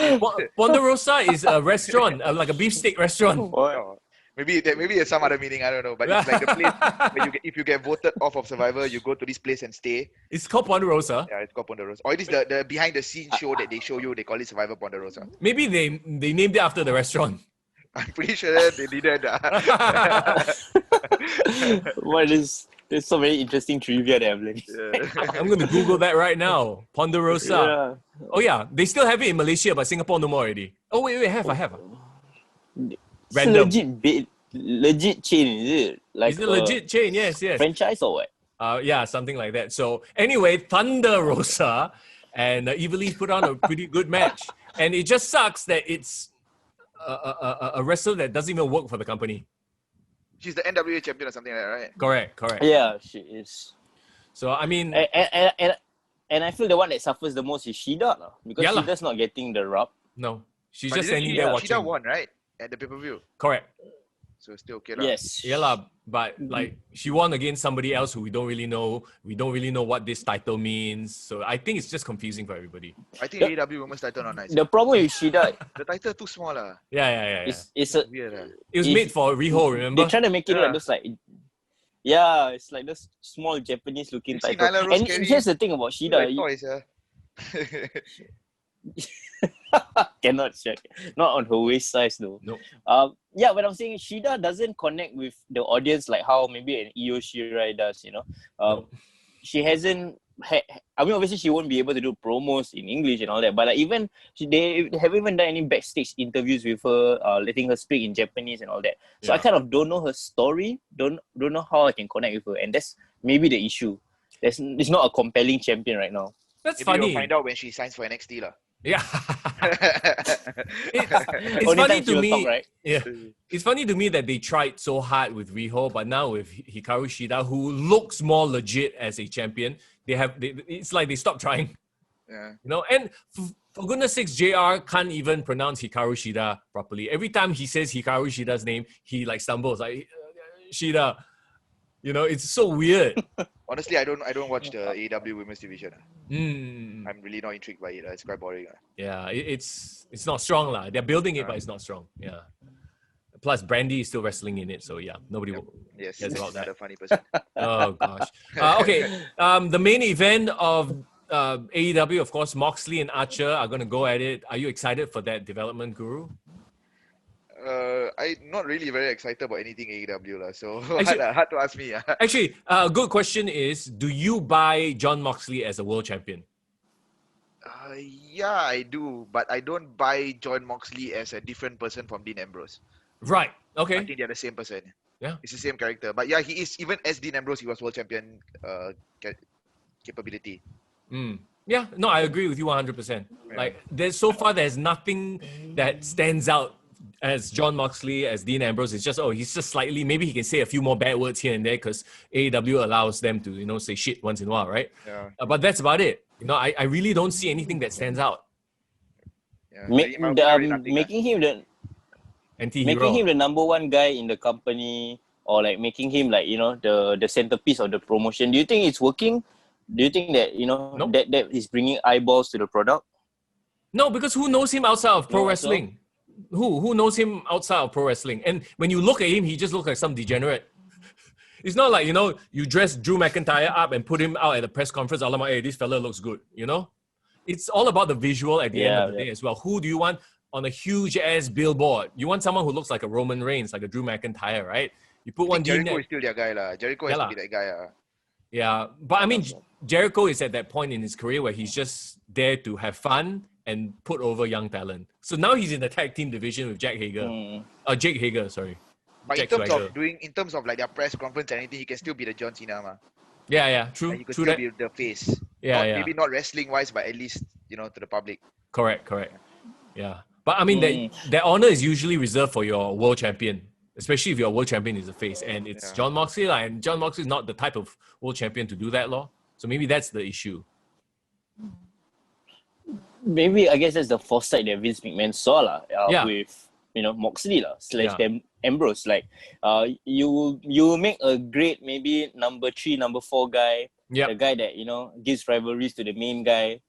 [SPEAKER 2] Ponderosa is a restaurant, like a beefsteak restaurant.
[SPEAKER 4] Oh. Maybe there's some other meaning, I don't know. But it's like the place where if you get voted off of Survivor, you go to this place and stay.
[SPEAKER 2] It's called Ponderosa.
[SPEAKER 4] Yeah, it's called Ponderosa. Or it is the behind the scenes show that they show you. They call it Survivor Ponderosa.
[SPEAKER 2] Maybe they named it after the restaurant.
[SPEAKER 4] I'm pretty sure they didn't.
[SPEAKER 3] There's so many interesting trivia that I've learned.
[SPEAKER 2] I'm going to Google that right now. Ponderosa.
[SPEAKER 3] Yeah.
[SPEAKER 2] Oh yeah, they still have it in Malaysia, but Singapore no more already. Oh wait, I have.
[SPEAKER 3] It's
[SPEAKER 2] Random.
[SPEAKER 3] legit chain, is it? Like
[SPEAKER 2] Is it a legit chain? Yes.
[SPEAKER 3] franchise or what?
[SPEAKER 2] Yeah, something like that. So anyway, Thunder Rosa and Evil put on a pretty good match, and it just sucks that it's a wrestler that doesn't even work for the company.
[SPEAKER 4] She's the NWA champion or something like that, right?
[SPEAKER 2] Correct.
[SPEAKER 3] Yeah, she is.
[SPEAKER 2] So I mean,
[SPEAKER 3] and I feel the one that suffers the most is Shida, because
[SPEAKER 2] Yeah lah.
[SPEAKER 3] Shida's not getting the rub.
[SPEAKER 2] no, she's
[SPEAKER 4] But
[SPEAKER 2] just
[SPEAKER 4] didn't
[SPEAKER 2] standing there watching.
[SPEAKER 4] Shida won, right? At the pay-per-view.
[SPEAKER 2] Correct.
[SPEAKER 4] So still okay lah.
[SPEAKER 3] Yes.
[SPEAKER 2] Yeah lah, but like she won against somebody else who we don't really know. We don't really know what this title means. So I think it's just confusing for everybody.
[SPEAKER 4] I think AEW Women's title not nice.
[SPEAKER 3] The problem with Shida
[SPEAKER 4] The title too small lah.
[SPEAKER 2] Yeah.
[SPEAKER 3] is a
[SPEAKER 4] Weird lah.
[SPEAKER 2] It was
[SPEAKER 3] if-
[SPEAKER 2] made for Riho, remember?
[SPEAKER 3] they're trying to make it
[SPEAKER 4] Yeah.
[SPEAKER 3] like those like it's like those small Japanese looking
[SPEAKER 4] You see
[SPEAKER 3] title.
[SPEAKER 4] Nyla Rose
[SPEAKER 3] And
[SPEAKER 4] carry-
[SPEAKER 3] here's the thing about Shida,
[SPEAKER 4] Like toys, yeah.
[SPEAKER 3] cannot check. Not on her waist size though.
[SPEAKER 2] No.
[SPEAKER 3] Yeah, but I'm saying Shida doesn't connect with the audience like how maybe an Io Shirai does, you know. She hasn't I mean, obviously she won't be able to do promos in English and all that, but like they haven't even done any backstage interviews with her, letting her speak in Japanese and all that. So I
[SPEAKER 2] Yeah.
[SPEAKER 3] kind of don't know her story, don't know how I can connect with her, and that's maybe the issue. It's not a compelling champion right now.
[SPEAKER 2] That's
[SPEAKER 4] Maybe
[SPEAKER 2] funny.
[SPEAKER 4] you'll find out when she signs for NXT lah.
[SPEAKER 2] Yeah. It's
[SPEAKER 3] Only
[SPEAKER 2] funny
[SPEAKER 3] time she
[SPEAKER 2] to
[SPEAKER 3] will
[SPEAKER 2] me.
[SPEAKER 3] talk, right?
[SPEAKER 2] Yeah. It's funny to me that they tried so hard with Riho, but now with Hikaru Shida, who looks more legit as a champion, it's like they stopped trying.
[SPEAKER 4] Yeah.
[SPEAKER 2] You know, and for goodness sakes, JR can't even pronounce Hikaru Shida properly. Every time he says Hikaru Shida's name, he like stumbles like Shida. You know, it's so weird.
[SPEAKER 4] Honestly, I don't watch the AEW Women's Division.
[SPEAKER 2] Mm.
[SPEAKER 4] I'm really not intrigued by it. It's quite boring.
[SPEAKER 2] Yeah, it's not strong lah. They're building it, but it's not strong. Yeah. Plus, Brandy is still wrestling in it, so yeah, nobody
[SPEAKER 4] Yes,
[SPEAKER 2] cares about that.
[SPEAKER 4] another funny person.
[SPEAKER 2] Oh gosh. Okay. The main event of AEW, of course, Moxley and Archer are going to go at it. Are you excited for that development, Guru?
[SPEAKER 4] I'm not really very excited about anything AEW lah. So
[SPEAKER 2] Actually-
[SPEAKER 4] hard to ask me.
[SPEAKER 2] Actually, a good question is: do you buy John Moxley as a world champion?
[SPEAKER 4] Yeah, I do, but I don't buy John Moxley as a different person from Dean Ambrose.
[SPEAKER 2] Right.
[SPEAKER 4] I
[SPEAKER 2] Okay.
[SPEAKER 4] think they're the same person.
[SPEAKER 2] Yeah.
[SPEAKER 4] It's the same character. But yeah, he is, even as Dean Ambrose, he was world champion capability.
[SPEAKER 2] Yeah. No, I agree with you 100%. Like, there's nothing that stands out as John Moxley, as Dean Ambrose. It's just, he's just slightly, maybe he can say a few more bad words here and there because AEW allows them to, say shit once in a while, right?
[SPEAKER 4] Yeah.
[SPEAKER 2] But that's about it. I really don't see anything that stands out.
[SPEAKER 4] Yeah.
[SPEAKER 3] Making him the
[SPEAKER 2] Anti-hero.
[SPEAKER 3] making him the number one guy in the company, or like making him like the centerpiece of the promotion. Do you think it's working? Do you think that
[SPEAKER 2] Nope.
[SPEAKER 3] that is bringing eyeballs to the product?
[SPEAKER 2] No, because who knows him outside of pro
[SPEAKER 3] No,
[SPEAKER 2] wrestling? Who knows him outside of pro wrestling? And when you look at him, he just looks like some degenerate. It's not like, you dress Drew McIntyre up and put him out at a press conference. Alamak, hey, this fella looks good, It's all about the visual at the end of the day as well. Who do you want on a huge ass billboard? You want someone who looks like a Roman Reigns, like a Drew McIntyre, right? You put one
[SPEAKER 4] Jericho
[SPEAKER 2] Dean.
[SPEAKER 4] is still their guy lah. Jericho has
[SPEAKER 2] Yeah
[SPEAKER 4] to be that guy.
[SPEAKER 2] Yeah, but I mean, Jericho is at that point in his career where he's just there to have fun and put over young talent. So now he's in the tag team division with Jake Hager, sorry.
[SPEAKER 4] But
[SPEAKER 2] Jack
[SPEAKER 4] in terms of like their press conference and anything, he can still be the John Cena ma.
[SPEAKER 2] Yeah, true.
[SPEAKER 4] Like, he could
[SPEAKER 2] True
[SPEAKER 4] still
[SPEAKER 2] that.
[SPEAKER 4] be the face.
[SPEAKER 2] Yeah.
[SPEAKER 4] Maybe not wrestling wise, but at least to the public.
[SPEAKER 2] Correct. Yeah. But I mean, that honor is usually reserved for your world champion, especially if your world champion is a face. And it's John Moxley, and John Moxley is not the type of world champion to do that, So maybe that's the issue.
[SPEAKER 3] Maybe I guess that's the foresight that Vince McMahon saw with Moxley / Ambrose. Like you make a great maybe number 3, number 4 guy, the guy that gives rivalries to the main guy.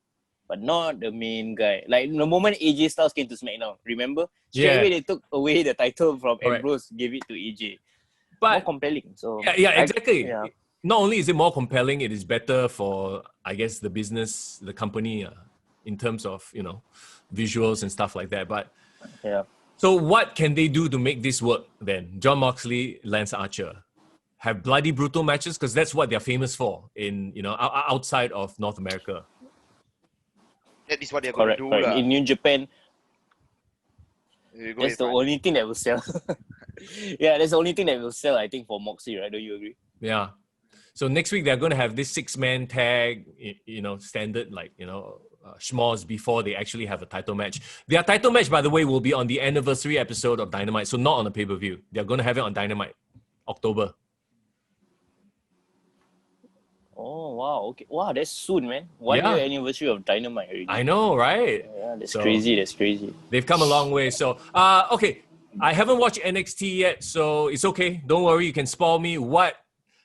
[SPEAKER 3] but not the main guy. Like the moment AJ Styles came to SmackDown, remember? Straight away they took away the title from Ambrose, gave it to AJ.
[SPEAKER 2] But
[SPEAKER 3] more compelling. So
[SPEAKER 2] exactly. Not only is it more compelling, it is better for, I guess, the business, the company, in terms of, you know, visuals and stuff like that. But so what can they do to make this work then? Jon Moxley, Lance Archer have bloody brutal matches, because that's what they're famous for in, you know, outside of North America.
[SPEAKER 4] That is what they're going to do.
[SPEAKER 3] In New Japan, that's the only thing that will sell. That's the only thing that will sell, I think, for Moxley, right? Don't you agree?
[SPEAKER 2] Yeah. So next week they're going to have this 6-man tag, you know, standard, like, you know, schmoz before they actually have a title match. Their title match, by the way, will be on the anniversary episode of Dynamite, so not on the pay-per-view. They're going to have it on Dynamite, October.
[SPEAKER 3] Oh, wow. Okay. Wow, that's soon, man. 1 year anniversary of Dynamite already.
[SPEAKER 2] I know, right?
[SPEAKER 3] Yeah, that's crazy. That's crazy.
[SPEAKER 2] They've come a long way. So, okay. I haven't watched NXT yet, so it's okay. Don't worry. You can spoil me. What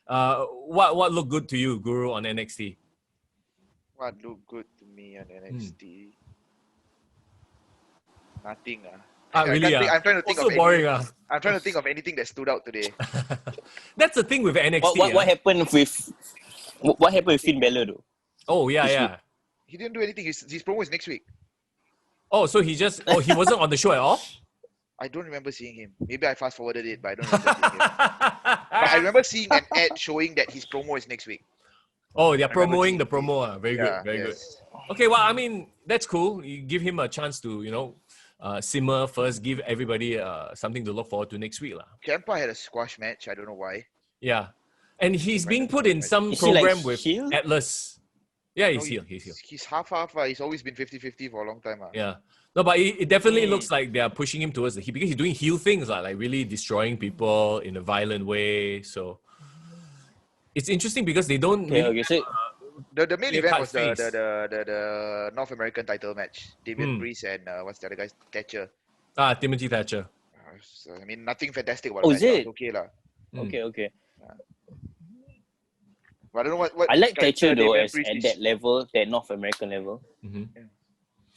[SPEAKER 2] looked good to you, Guru, on NXT?
[SPEAKER 4] What looked good to me on NXT? Nothing.
[SPEAKER 2] Really?
[SPEAKER 4] I'm trying to think
[SPEAKER 2] of boring,
[SPEAKER 4] I'm trying to think of anything that stood out today.
[SPEAKER 2] That's the thing with NXT.
[SPEAKER 3] What happened with Finn Balor though?
[SPEAKER 2] Oh yeah.
[SPEAKER 4] He didn't do anything. His promo is next week.
[SPEAKER 2] Oh, so he wasn't on the show at all?
[SPEAKER 4] I don't remember seeing him. Maybe I fast forwarded it, but I don't remember seeing him. But I remember seeing an ad showing that his promo is next week.
[SPEAKER 2] Oh, they're promoting the promo. Very good. Very good.
[SPEAKER 4] Yes.
[SPEAKER 2] Okay, well, I mean, that's cool. You give him a chance to, you know, simmer first, give everybody something to look forward to next week.
[SPEAKER 4] Ciampa had a squash match. I don't know why.
[SPEAKER 2] Yeah. And he's being put in some program with heel? Atlas. Yeah, he's heel.
[SPEAKER 4] He's half. He's always been 50-50 for a long time.
[SPEAKER 2] Yeah. No, but it definitely looks like they're pushing him towards the heel, because he's doing heel things, like really destroying people in a violent way. So it's interesting because they don't...
[SPEAKER 4] The main event was the North American title match. Damian Priest and what's the other guy's Thatcher.
[SPEAKER 2] Timothy Thatcher.
[SPEAKER 4] So, I mean, nothing fantastic about
[SPEAKER 3] it. Is it?
[SPEAKER 4] Okay lah.
[SPEAKER 3] Okay.
[SPEAKER 4] But I don't know what
[SPEAKER 3] I like Thatcher though, at that level, that North American level.
[SPEAKER 2] Mm-hmm.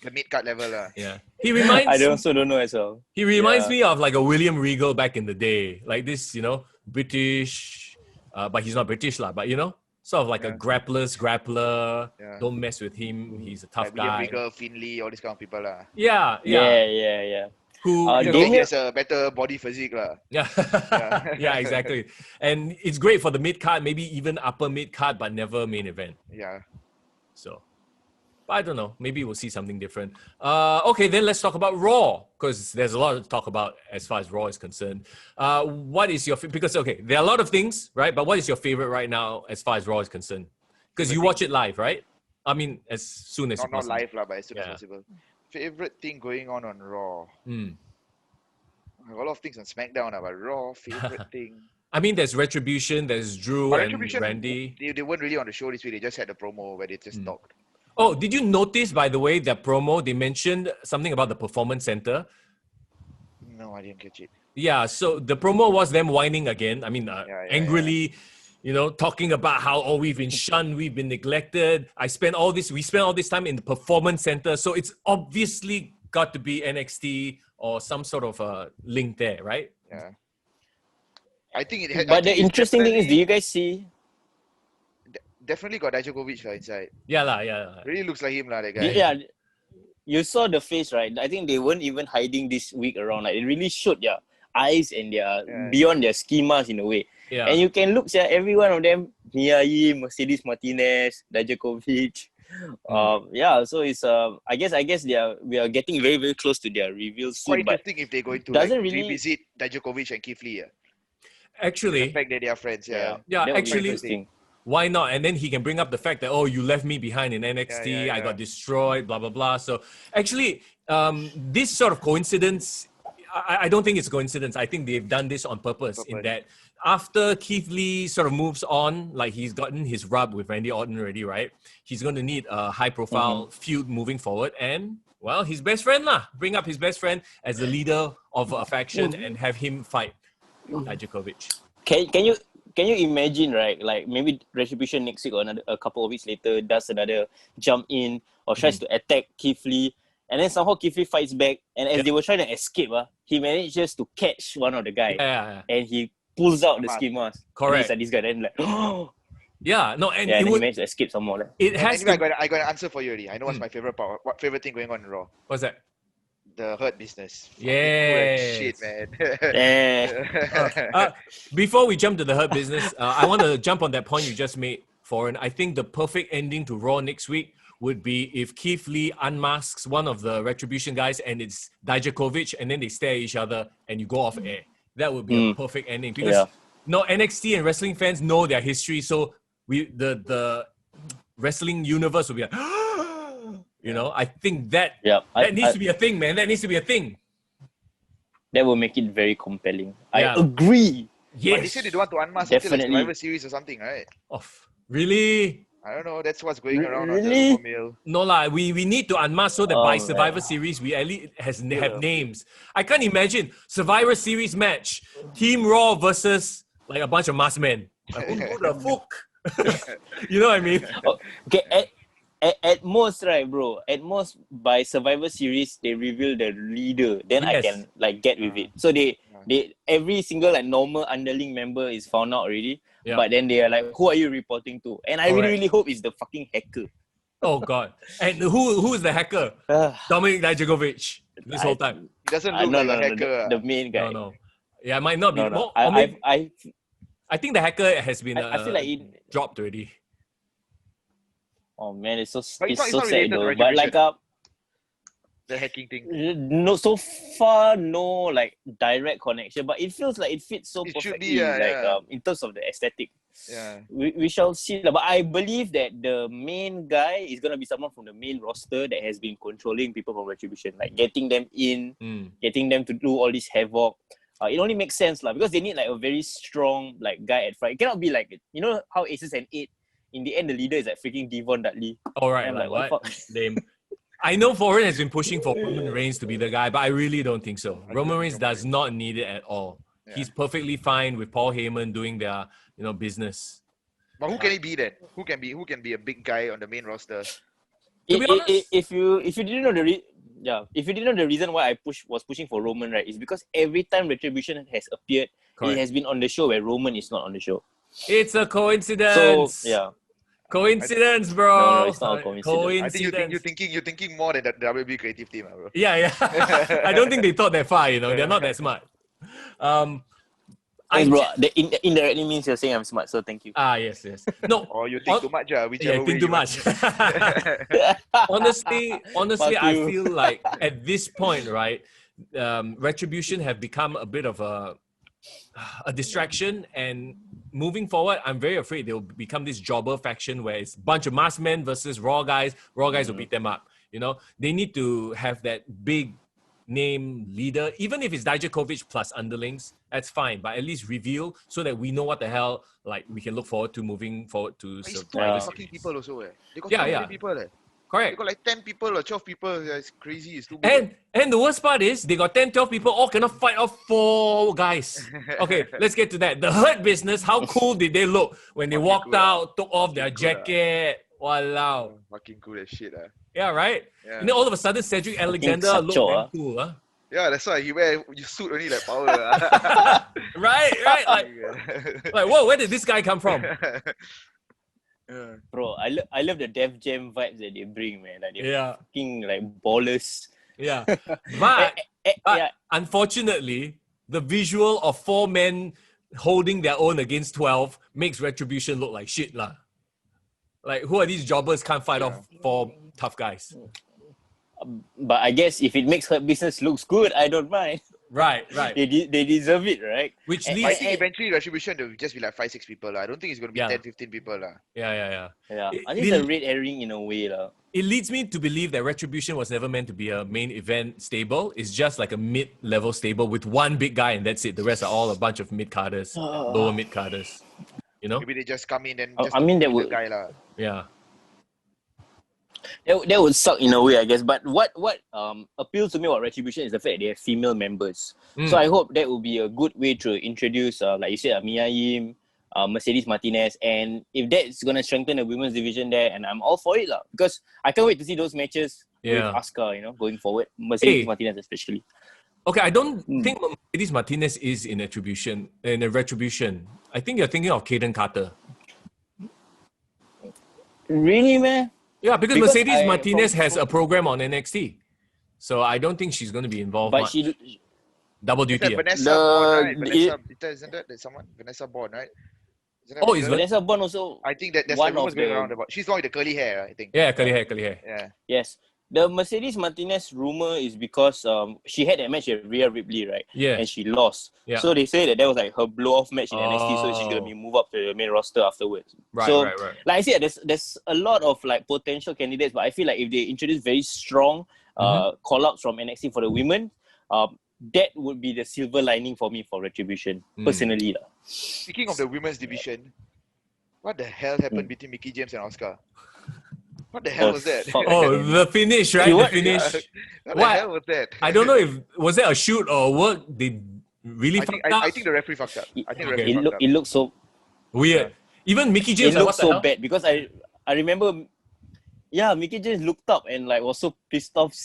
[SPEAKER 4] The mid-card level lah.
[SPEAKER 2] Yeah. He reminds...
[SPEAKER 3] I also don't know as well.
[SPEAKER 2] He reminds me of like a William Regal back in the day. Like this, you know, British, but he's not British lah, but you know, sort of like a grappler. Yeah. Don't mess with him. He's a tough
[SPEAKER 4] like
[SPEAKER 2] guy.
[SPEAKER 4] William Regal, Finley, all these kind of people lah.
[SPEAKER 2] Yeah.
[SPEAKER 4] Who has a better body physique lah.
[SPEAKER 2] Yeah. Yeah, exactly. And it's great for the mid card, maybe even upper mid card, but never main event.
[SPEAKER 4] Yeah.
[SPEAKER 2] So, I don't know. Maybe we'll see something different. Okay, then let's talk about Raw, because there's a lot to talk about as far as Raw is concerned. What is your because there are a lot of things, right? But what is your favorite right now as far as Raw is concerned? Because you watch it live, right? I mean, as soon as possible.
[SPEAKER 4] Not live lah, but as soon as possible. Favorite thing going on Raw. A lot of things on SmackDown, but Raw favorite thing.
[SPEAKER 2] I mean, there's Retribution, there's Drew and Randy.
[SPEAKER 4] They weren't really on the show this week. They just had the promo where they just talked.
[SPEAKER 2] Oh, did you notice, by the way, that promo, they mentioned something about the Performance Center?
[SPEAKER 4] No, I didn't catch it. Yeah,
[SPEAKER 2] so the promo was them whining again. I mean, angrily, you know, talking about how, we've been shunned, we've been neglected. We spent all this time in the Performance Center. So it's obviously got to be NXT or some sort of link there, right?
[SPEAKER 4] Yeah. I think it.
[SPEAKER 3] But the interesting thing is, do you guys see?
[SPEAKER 4] Definitely got Dijakovic inside.
[SPEAKER 2] Yeah.
[SPEAKER 4] Really looks like him, that guy.
[SPEAKER 3] Yeah, you saw the face, right? I think they weren't even hiding this week around. Like, it really showed their eyes and their beyond their schemas in a way.
[SPEAKER 2] Yeah.
[SPEAKER 3] And you can look at every one of them: Mia Yim, Mercedes Martinez, Dijakovic. So it's I guess we are getting very, very close to their reveal soon.
[SPEAKER 4] Quite interesting if they're going to revisit Dijakovic and Keith Lee.
[SPEAKER 2] Actually,
[SPEAKER 4] the fact that they are friends.
[SPEAKER 2] Yeah. Actually. Why not? And then he can bring up the fact that, you left me behind in NXT. I got destroyed, blah, blah, blah. So actually, this sort of coincidence, I don't think it's a coincidence. I think they've done this on purpose in that after Keith Lee sort of moves on, like he's gotten his rub with Randy Orton already, right? He's going to need a high-profile feud moving forward. And, well, his best friend lah. Bring up his best friend as the leader of a faction and have him fight Dijakovic.
[SPEAKER 3] Can can you imagine, right? Like maybe Retribution next week or a couple of weeks later does another jump in or tries to attack Keith Lee, and then somehow Keith Lee fights back, and as they were trying to escape, he manages to catch one of the guys, and he pulls out the ski mask.
[SPEAKER 2] Correct.
[SPEAKER 3] And he's like this guy, then like,
[SPEAKER 2] yeah, no, and
[SPEAKER 3] and he managed to escape some more.
[SPEAKER 2] It has
[SPEAKER 4] anyway, I got an answer for you already. I know what's my favorite part. What favorite thing going on in Raw?
[SPEAKER 2] What's that?
[SPEAKER 4] The Hurt Business.
[SPEAKER 2] Yeah.
[SPEAKER 4] Shit, man.
[SPEAKER 2] Before we jump to the Hurt Business, I want to jump on that point you just made, Foreign. I think the perfect ending to Raw next week would be if Keith Lee unmasks one of the Retribution guys and it's Dijakovic, and then they stare at each other and you go off air. That would be a perfect ending because no NXT and wrestling fans know their history, so the wrestling universe will be like, you know, I think that needs to be a thing, man. That needs to be a thing.
[SPEAKER 3] That will make it very compelling. I agree.
[SPEAKER 2] Yes.
[SPEAKER 4] But they said they don't want to unmask until like Survivor Series or something, right?
[SPEAKER 2] Oh, really?
[SPEAKER 4] I don't know. That's what's going around on the rumor mill.
[SPEAKER 2] No lah. We need to unmask so that by Survivor Series we at least have names. I can't imagine Survivor Series match, Team Raw versus like a bunch of masked men. Like, who the fuck? You know what I mean?
[SPEAKER 3] Okay. At most, right, bro? At most, by Survivor Series, they reveal the leader. Then I can like get with it. So they every single like normal underling member is found out already. Yeah. But then they are like, who are you reporting to? And I really hope it's the fucking hacker.
[SPEAKER 2] Oh god! And who is the hacker? Dominic Dijakovic. This whole time.
[SPEAKER 4] He doesn't look like a hacker.
[SPEAKER 3] The main guy.
[SPEAKER 2] No. Yeah, it might not be.
[SPEAKER 3] No.
[SPEAKER 2] I think the hacker has been
[SPEAKER 3] I feel like
[SPEAKER 2] dropped already.
[SPEAKER 3] Oh man, it's so
[SPEAKER 4] it's
[SPEAKER 3] sad though. But like
[SPEAKER 4] the hacking thing.
[SPEAKER 3] No, so far no like direct connection, but it feels like it fits so perfectly. In terms of the aesthetic.
[SPEAKER 4] Yeah.
[SPEAKER 3] We shall see. But I believe that the main guy is gonna be someone from the main roster that has been controlling people from Retribution, like getting them in, getting them to do all this havoc. It only makes sense because they need like a very strong like guy at front. It cannot be like, you know how Aces and 8. In the end, the leader is like freaking Devon Dudley.
[SPEAKER 2] All right, like what? Lame. I know Foreign has been pushing for Roman Reigns to be the guy, but I really don't think so. Roman Reigns does not need it at all. Yeah. He's perfectly fine with Paul Heyman doing their, business.
[SPEAKER 4] But who can he be then? Who can be a big guy on the main roster?
[SPEAKER 3] If you didn't know if you didn't know the reason why I was pushing for Roman, right, is because every time Retribution has appeared, he has been on the show where Roman is not on the show.
[SPEAKER 2] It's a coincidence.
[SPEAKER 3] So
[SPEAKER 2] coincidence, bro.
[SPEAKER 3] No, it's not a coincidence.
[SPEAKER 4] I think you're thinking more than the WWE creative team, bro.
[SPEAKER 2] Yeah. I don't think they thought that far. They're not that smart.
[SPEAKER 3] Bro, indirectly means you're saying I'm smart, so thank you.
[SPEAKER 2] Yes. No.
[SPEAKER 4] Or you think too much,
[SPEAKER 2] whichever way think too much. Honestly, I feel like at this point, right, Retribution have become a bit of a distraction, and moving forward, I'm very afraid they'll become this jobber faction where it's a bunch of masked men versus Raw guys. Raw guys will beat them up. They need to have that big name leader, even if it's Dijakovic plus underlings, that's fine, but at least reveal so that we know what the hell we can look forward to moving forward to
[SPEAKER 4] Survivor fucking people also. They got so many people.
[SPEAKER 2] Correct.
[SPEAKER 4] They got like 10 people or 12 people. It's crazy. It's too big.
[SPEAKER 2] And the worst part is they got 10, 12 people all cannot fight off 4 guys. Okay, let's get to that. The Hurt Business, how cool did they look when they walked out, took off their jacket? Walao.
[SPEAKER 4] Fucking cool as shit.
[SPEAKER 2] Yeah, right? Yeah. All of a sudden, Cedric Alexander looked very cool. Huh?
[SPEAKER 4] Yeah, that's why he wear your suit only like power.
[SPEAKER 2] Right. Like, whoa, where did this guy come from?
[SPEAKER 3] Bro, I love the Def Jam vibes that they bring, man. Like they're fucking like ballers.
[SPEAKER 2] Yeah. But unfortunately, the visual of 4 men holding their own against 12 makes Retribution look like shit lah. Like, who are these jobbers can't fight off 4 tough guys?
[SPEAKER 3] But I guess if it makes Hurt Business looks good, I don't mind.
[SPEAKER 2] Right.
[SPEAKER 3] They deserve it, right?
[SPEAKER 2] Which
[SPEAKER 4] I think eventually Retribution will just be like 5-6 people. I don't think it's going to be 10-15 people.
[SPEAKER 2] Yeah.
[SPEAKER 3] I think it's a red herring in a way.
[SPEAKER 2] It leads me to believe that Retribution was never meant to be a main event stable. It's just like a mid-level stable with one big guy and that's it. The rest are all a bunch of mid-carders, lower mid-carders.
[SPEAKER 4] Maybe they just come in and just
[SPEAKER 3] that would,
[SPEAKER 4] the guy lah.
[SPEAKER 2] Yeah.
[SPEAKER 3] That would suck in a way, I guess. But what appeals to me about Retribution is the fact that they have female members. So I hope that will be a good way to introduce, like you said, Mia Yim, Mercedes Martinez, and if that's gonna strengthen the women's division there, and I'm all for it lah, because I can't wait to see those matches with Asuka, going forward. Mercedes Martinez especially.
[SPEAKER 2] Okay, I don't think Mercedes Martinez is in a retribution. I think you're thinking of Kaden Carter.
[SPEAKER 3] Really, man?
[SPEAKER 2] Yeah, because Mercedes Martinez has a program on NXT. So I don't think she's going to be involved
[SPEAKER 3] But
[SPEAKER 2] much. Double duty.
[SPEAKER 4] Vanessa Bourne, right? Isn't that someone? Vanessa Bourne, right?
[SPEAKER 2] Is
[SPEAKER 3] Vanessa Bourne also?
[SPEAKER 4] I think that's
[SPEAKER 3] one
[SPEAKER 4] the rumors
[SPEAKER 3] of
[SPEAKER 4] going
[SPEAKER 3] the-
[SPEAKER 4] around about. She's the one with the curly hair, I think.
[SPEAKER 2] Yeah, curly hair.
[SPEAKER 4] Yeah.
[SPEAKER 3] Yes. The Mercedes Martinez rumor is because she had that match with Rhea Ripley, right?
[SPEAKER 2] Yeah.
[SPEAKER 3] And she lost.
[SPEAKER 2] Yeah.
[SPEAKER 3] So they say that was like her blow-off match in NXT, so she's going to be moved up to the main roster afterwards.
[SPEAKER 2] Right.
[SPEAKER 3] Like I said, there's a lot of like potential candidates, but I feel like if they introduce very strong call-outs from NXT for the women, that would be the silver lining for me for Retribution, personally.
[SPEAKER 4] Speaking of the women's division, what the hell happened between Mickie James and Asuka? What the hell was that?
[SPEAKER 3] Fuck.
[SPEAKER 2] The finish, right? The finish.
[SPEAKER 4] What the hell was that?
[SPEAKER 2] I don't know if was that a shoot or what. They really fucked up.
[SPEAKER 4] I think the referee fucked up.
[SPEAKER 3] It looked so
[SPEAKER 2] Weird. Even Mickie James.
[SPEAKER 3] It looked
[SPEAKER 2] what the
[SPEAKER 3] so
[SPEAKER 2] hell?
[SPEAKER 3] bad because I remember. Yeah, Mickie James looked up and like was so pissed off.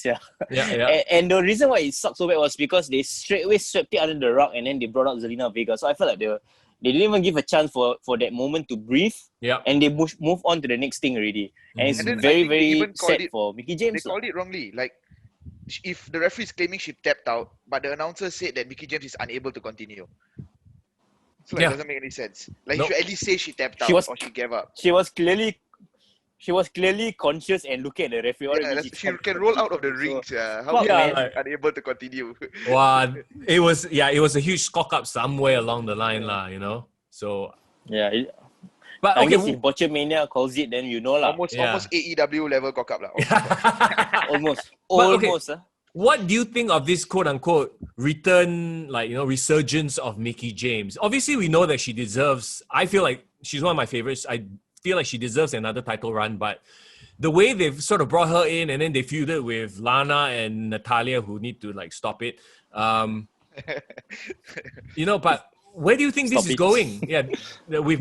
[SPEAKER 3] Yeah. And the reason why it sucked so bad was because they straightaway swept it under the rug and then they brought out Zelina Vega. So I felt like they didn't even give a chance for that moment to breathe.
[SPEAKER 2] Yeah.
[SPEAKER 3] And they move on to the next thing already. And it's
[SPEAKER 4] And then I
[SPEAKER 3] very,
[SPEAKER 4] think they
[SPEAKER 3] very
[SPEAKER 4] even called
[SPEAKER 3] sad
[SPEAKER 4] it-
[SPEAKER 3] for Mickie
[SPEAKER 4] They
[SPEAKER 3] James.
[SPEAKER 4] called it wrongly. Like, if the referee is claiming she tapped out, but the announcer said that Mickie James is unable to continue. So it doesn't make any sense. Like,
[SPEAKER 2] No.
[SPEAKER 4] you should at least say she tapped out
[SPEAKER 3] was-
[SPEAKER 4] or she gave up.
[SPEAKER 3] She was clearly conscious and looking at the referee.
[SPEAKER 4] Yeah, she can roll out of the rings. How
[SPEAKER 3] Fuck,
[SPEAKER 4] can
[SPEAKER 3] man.
[SPEAKER 4] she be unable to continue?
[SPEAKER 2] Wow, it was a huge cock up somewhere along the line, So,
[SPEAKER 3] Yeah.
[SPEAKER 2] but
[SPEAKER 3] I
[SPEAKER 2] okay,
[SPEAKER 3] guess if Botchamania calls it, then you know lah.
[SPEAKER 4] Almost
[SPEAKER 2] Yeah.
[SPEAKER 4] AEW level cock up.
[SPEAKER 3] Almost.
[SPEAKER 2] But okay.
[SPEAKER 3] Almost.
[SPEAKER 2] what do you think of this quote unquote return, resurgence of Mickie James? Obviously, we know that she deserves. I feel like she's one of my favorites. I feel like she deserves another title run, but the way they've sort of brought her in and then they feuded with Lana and Natalia, who need to like stop it. But where do you think this
[SPEAKER 3] Stop
[SPEAKER 2] is
[SPEAKER 3] it.
[SPEAKER 2] going? Yeah, with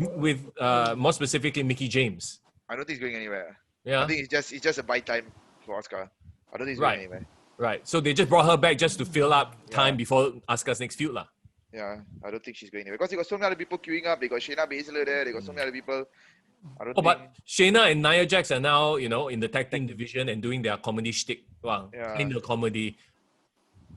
[SPEAKER 2] more specifically Mickie James.
[SPEAKER 4] I don't think it's going anywhere.
[SPEAKER 2] Yeah,
[SPEAKER 4] I think it's just a buy time for Asuka. I don't think it's
[SPEAKER 2] Right.
[SPEAKER 4] going anywhere.
[SPEAKER 2] right. So they just brought her back just to fill up time before Asuka's next feud, lah.
[SPEAKER 4] Yeah, I don't think she's going anywhere. Because they got so many other people queuing up. They got Shayna Baszler there. They got so many other people. I don't
[SPEAKER 2] Oh,
[SPEAKER 4] think...
[SPEAKER 2] but Shayna and Nia Jax are now, in the tag team division and doing their comedy shtick. Wow,
[SPEAKER 4] Yeah.
[SPEAKER 2] kind of comedy.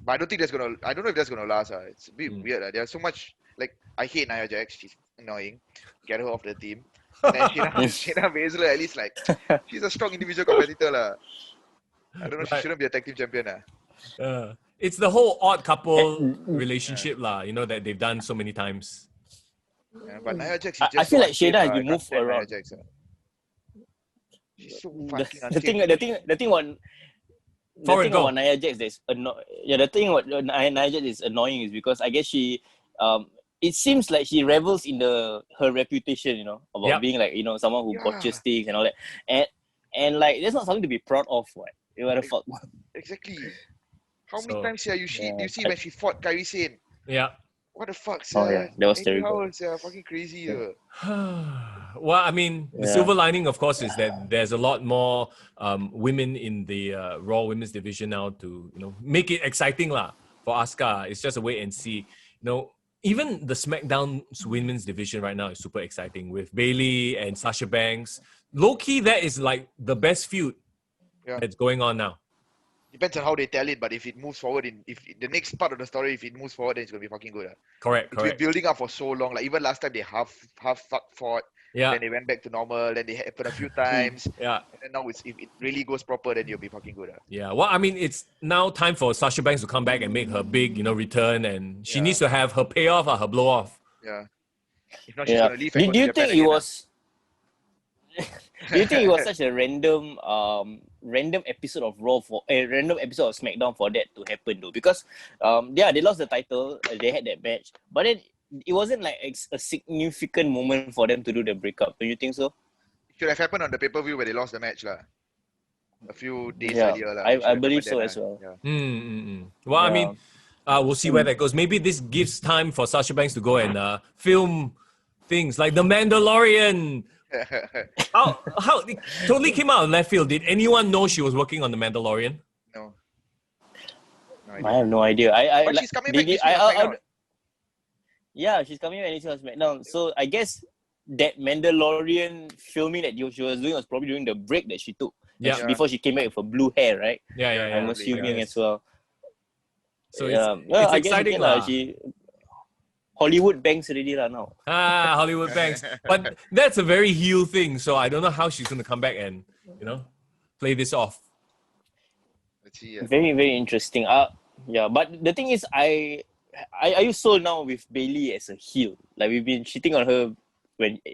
[SPEAKER 4] But I don't think I don't know if that's gonna last. It's a bit weird. There's so much. Like, I hate Nia Jax. She's annoying. Get her off the team. And then Shayna Baszler, at least, like, she's a strong individual competitor. I don't know. She
[SPEAKER 2] Right.
[SPEAKER 4] shouldn't be a tag team champion.
[SPEAKER 2] It's the whole odd couple relationship, that they've done so many times.
[SPEAKER 4] Yeah, but Nia Jax is
[SPEAKER 3] I
[SPEAKER 4] just
[SPEAKER 3] feel
[SPEAKER 4] so
[SPEAKER 3] like Shayna
[SPEAKER 4] unsafe,
[SPEAKER 3] has
[SPEAKER 4] I
[SPEAKER 3] been
[SPEAKER 4] can't
[SPEAKER 3] moved
[SPEAKER 4] stand Nia
[SPEAKER 3] around.
[SPEAKER 4] Jax. She's so
[SPEAKER 3] The
[SPEAKER 4] fucking
[SPEAKER 3] thing,
[SPEAKER 4] unsafe.
[SPEAKER 3] the thing about Nia Jax that's the thing about Nia Jax is annoying is because I guess she it seems like she revels in her reputation, about
[SPEAKER 2] Yep.
[SPEAKER 3] being like, someone who
[SPEAKER 4] Yeah.
[SPEAKER 3] botches things and all that. And like that's not something to be proud of, what? What the fuck?
[SPEAKER 4] Exactly. How
[SPEAKER 2] So-
[SPEAKER 4] many times you see
[SPEAKER 3] Yeah.
[SPEAKER 4] when she fought Kairi Sane?
[SPEAKER 2] Yeah.
[SPEAKER 4] What the fuck,
[SPEAKER 3] Oh, yeah. That was terrible.
[SPEAKER 4] Fucking crazy.
[SPEAKER 2] Well, I mean, the
[SPEAKER 3] Yeah.
[SPEAKER 2] silver lining, of course, is that there's a lot more women in the Raw Women's Division now to make it exciting lah for Asuka. It's just a wait and see. Even the SmackDown's Women's Division right now is super exciting with Bayley and Sasha Banks. Low key, that is like the best feud that's going on now.
[SPEAKER 4] Depends on how they tell it, but if it moves forward, if the next part of the story, if it moves forward, then it's gonna be fucking good.
[SPEAKER 2] Correct.
[SPEAKER 4] It's been building up for so long. Like, even last time they half fought,
[SPEAKER 2] Yeah.
[SPEAKER 4] then they went back to normal, then they happened a few times,
[SPEAKER 2] Yeah.
[SPEAKER 4] and now if it really goes proper, then you'll be fucking good.
[SPEAKER 2] Yeah, well, I mean, it's now time for Sasha Banks to come back and make her big, return, and she needs to have her payoff or her blow off.
[SPEAKER 4] Yeah. If not, she's
[SPEAKER 3] Yeah.
[SPEAKER 4] gonna leave. and go
[SPEAKER 3] Do
[SPEAKER 4] to
[SPEAKER 3] you
[SPEAKER 4] Japan
[SPEAKER 3] think it
[SPEAKER 4] again,
[SPEAKER 3] was? Do you think it was such a random episode of Raw for a random episode of SmackDown for that to happen though? Because they lost the title, they had that match, but then it wasn't like a significant moment for them to do the breakup. Do you think so?
[SPEAKER 4] It should have happened on the pay-per-view where they lost the match a few days
[SPEAKER 3] Yeah,
[SPEAKER 4] earlier.
[SPEAKER 3] I believe so as well.
[SPEAKER 4] Yeah.
[SPEAKER 2] Well, I mean, we'll see where that goes. Maybe this gives time for Sasha Banks to go and film things like The Mandalorian. How it totally came out of left field. Did anyone know she was working on The Mandalorian?
[SPEAKER 4] No.
[SPEAKER 3] I have no idea.
[SPEAKER 4] But
[SPEAKER 3] like,
[SPEAKER 4] she's coming
[SPEAKER 3] they
[SPEAKER 4] back
[SPEAKER 3] did-
[SPEAKER 4] this week on SmackDown.
[SPEAKER 3] Yeah, she's coming back anytime on SmackDown. So I guess that Mandalorian filming that she was doing was probably during the break that she took.
[SPEAKER 2] Yeah.
[SPEAKER 3] Before she came back with her blue hair, right?
[SPEAKER 2] Yeah.
[SPEAKER 3] I'm assuming
[SPEAKER 2] Yes.
[SPEAKER 3] as well.
[SPEAKER 2] So
[SPEAKER 3] Well,
[SPEAKER 2] it's
[SPEAKER 3] I guess
[SPEAKER 2] exciting
[SPEAKER 3] okay lah.
[SPEAKER 2] lah.
[SPEAKER 3] She Hollywood banks already lah now.
[SPEAKER 2] Hollywood Banks. But that's a very heel thing. So I don't know how she's going to come back and, play this off.
[SPEAKER 4] Let's see.
[SPEAKER 3] Very, very interesting. Yeah, but the thing is, are you sold now with Bailey as a heel? Like we've been shitting on her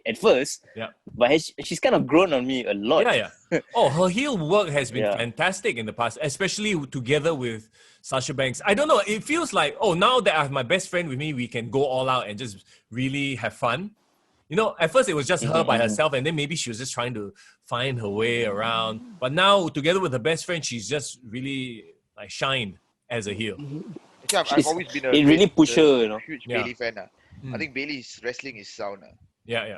[SPEAKER 3] at first, but she's kind of grown on me a lot.
[SPEAKER 2] Yeah. Oh, her heel work has been
[SPEAKER 3] Yeah.
[SPEAKER 2] fantastic in the past, especially together with Sasha Banks. I don't know. It feels like, now that I have my best friend with me, we can go all out and just really have fun. At first it was just her by herself, and then maybe she was just trying to find her way around. But now, together with her best friend, she's just really like shined as a heel.
[SPEAKER 4] Actually, I've always been
[SPEAKER 3] It really push her,
[SPEAKER 4] huge
[SPEAKER 2] Yeah.
[SPEAKER 4] Bailey fan. I think Bailey's wrestling is sound.
[SPEAKER 2] Yeah.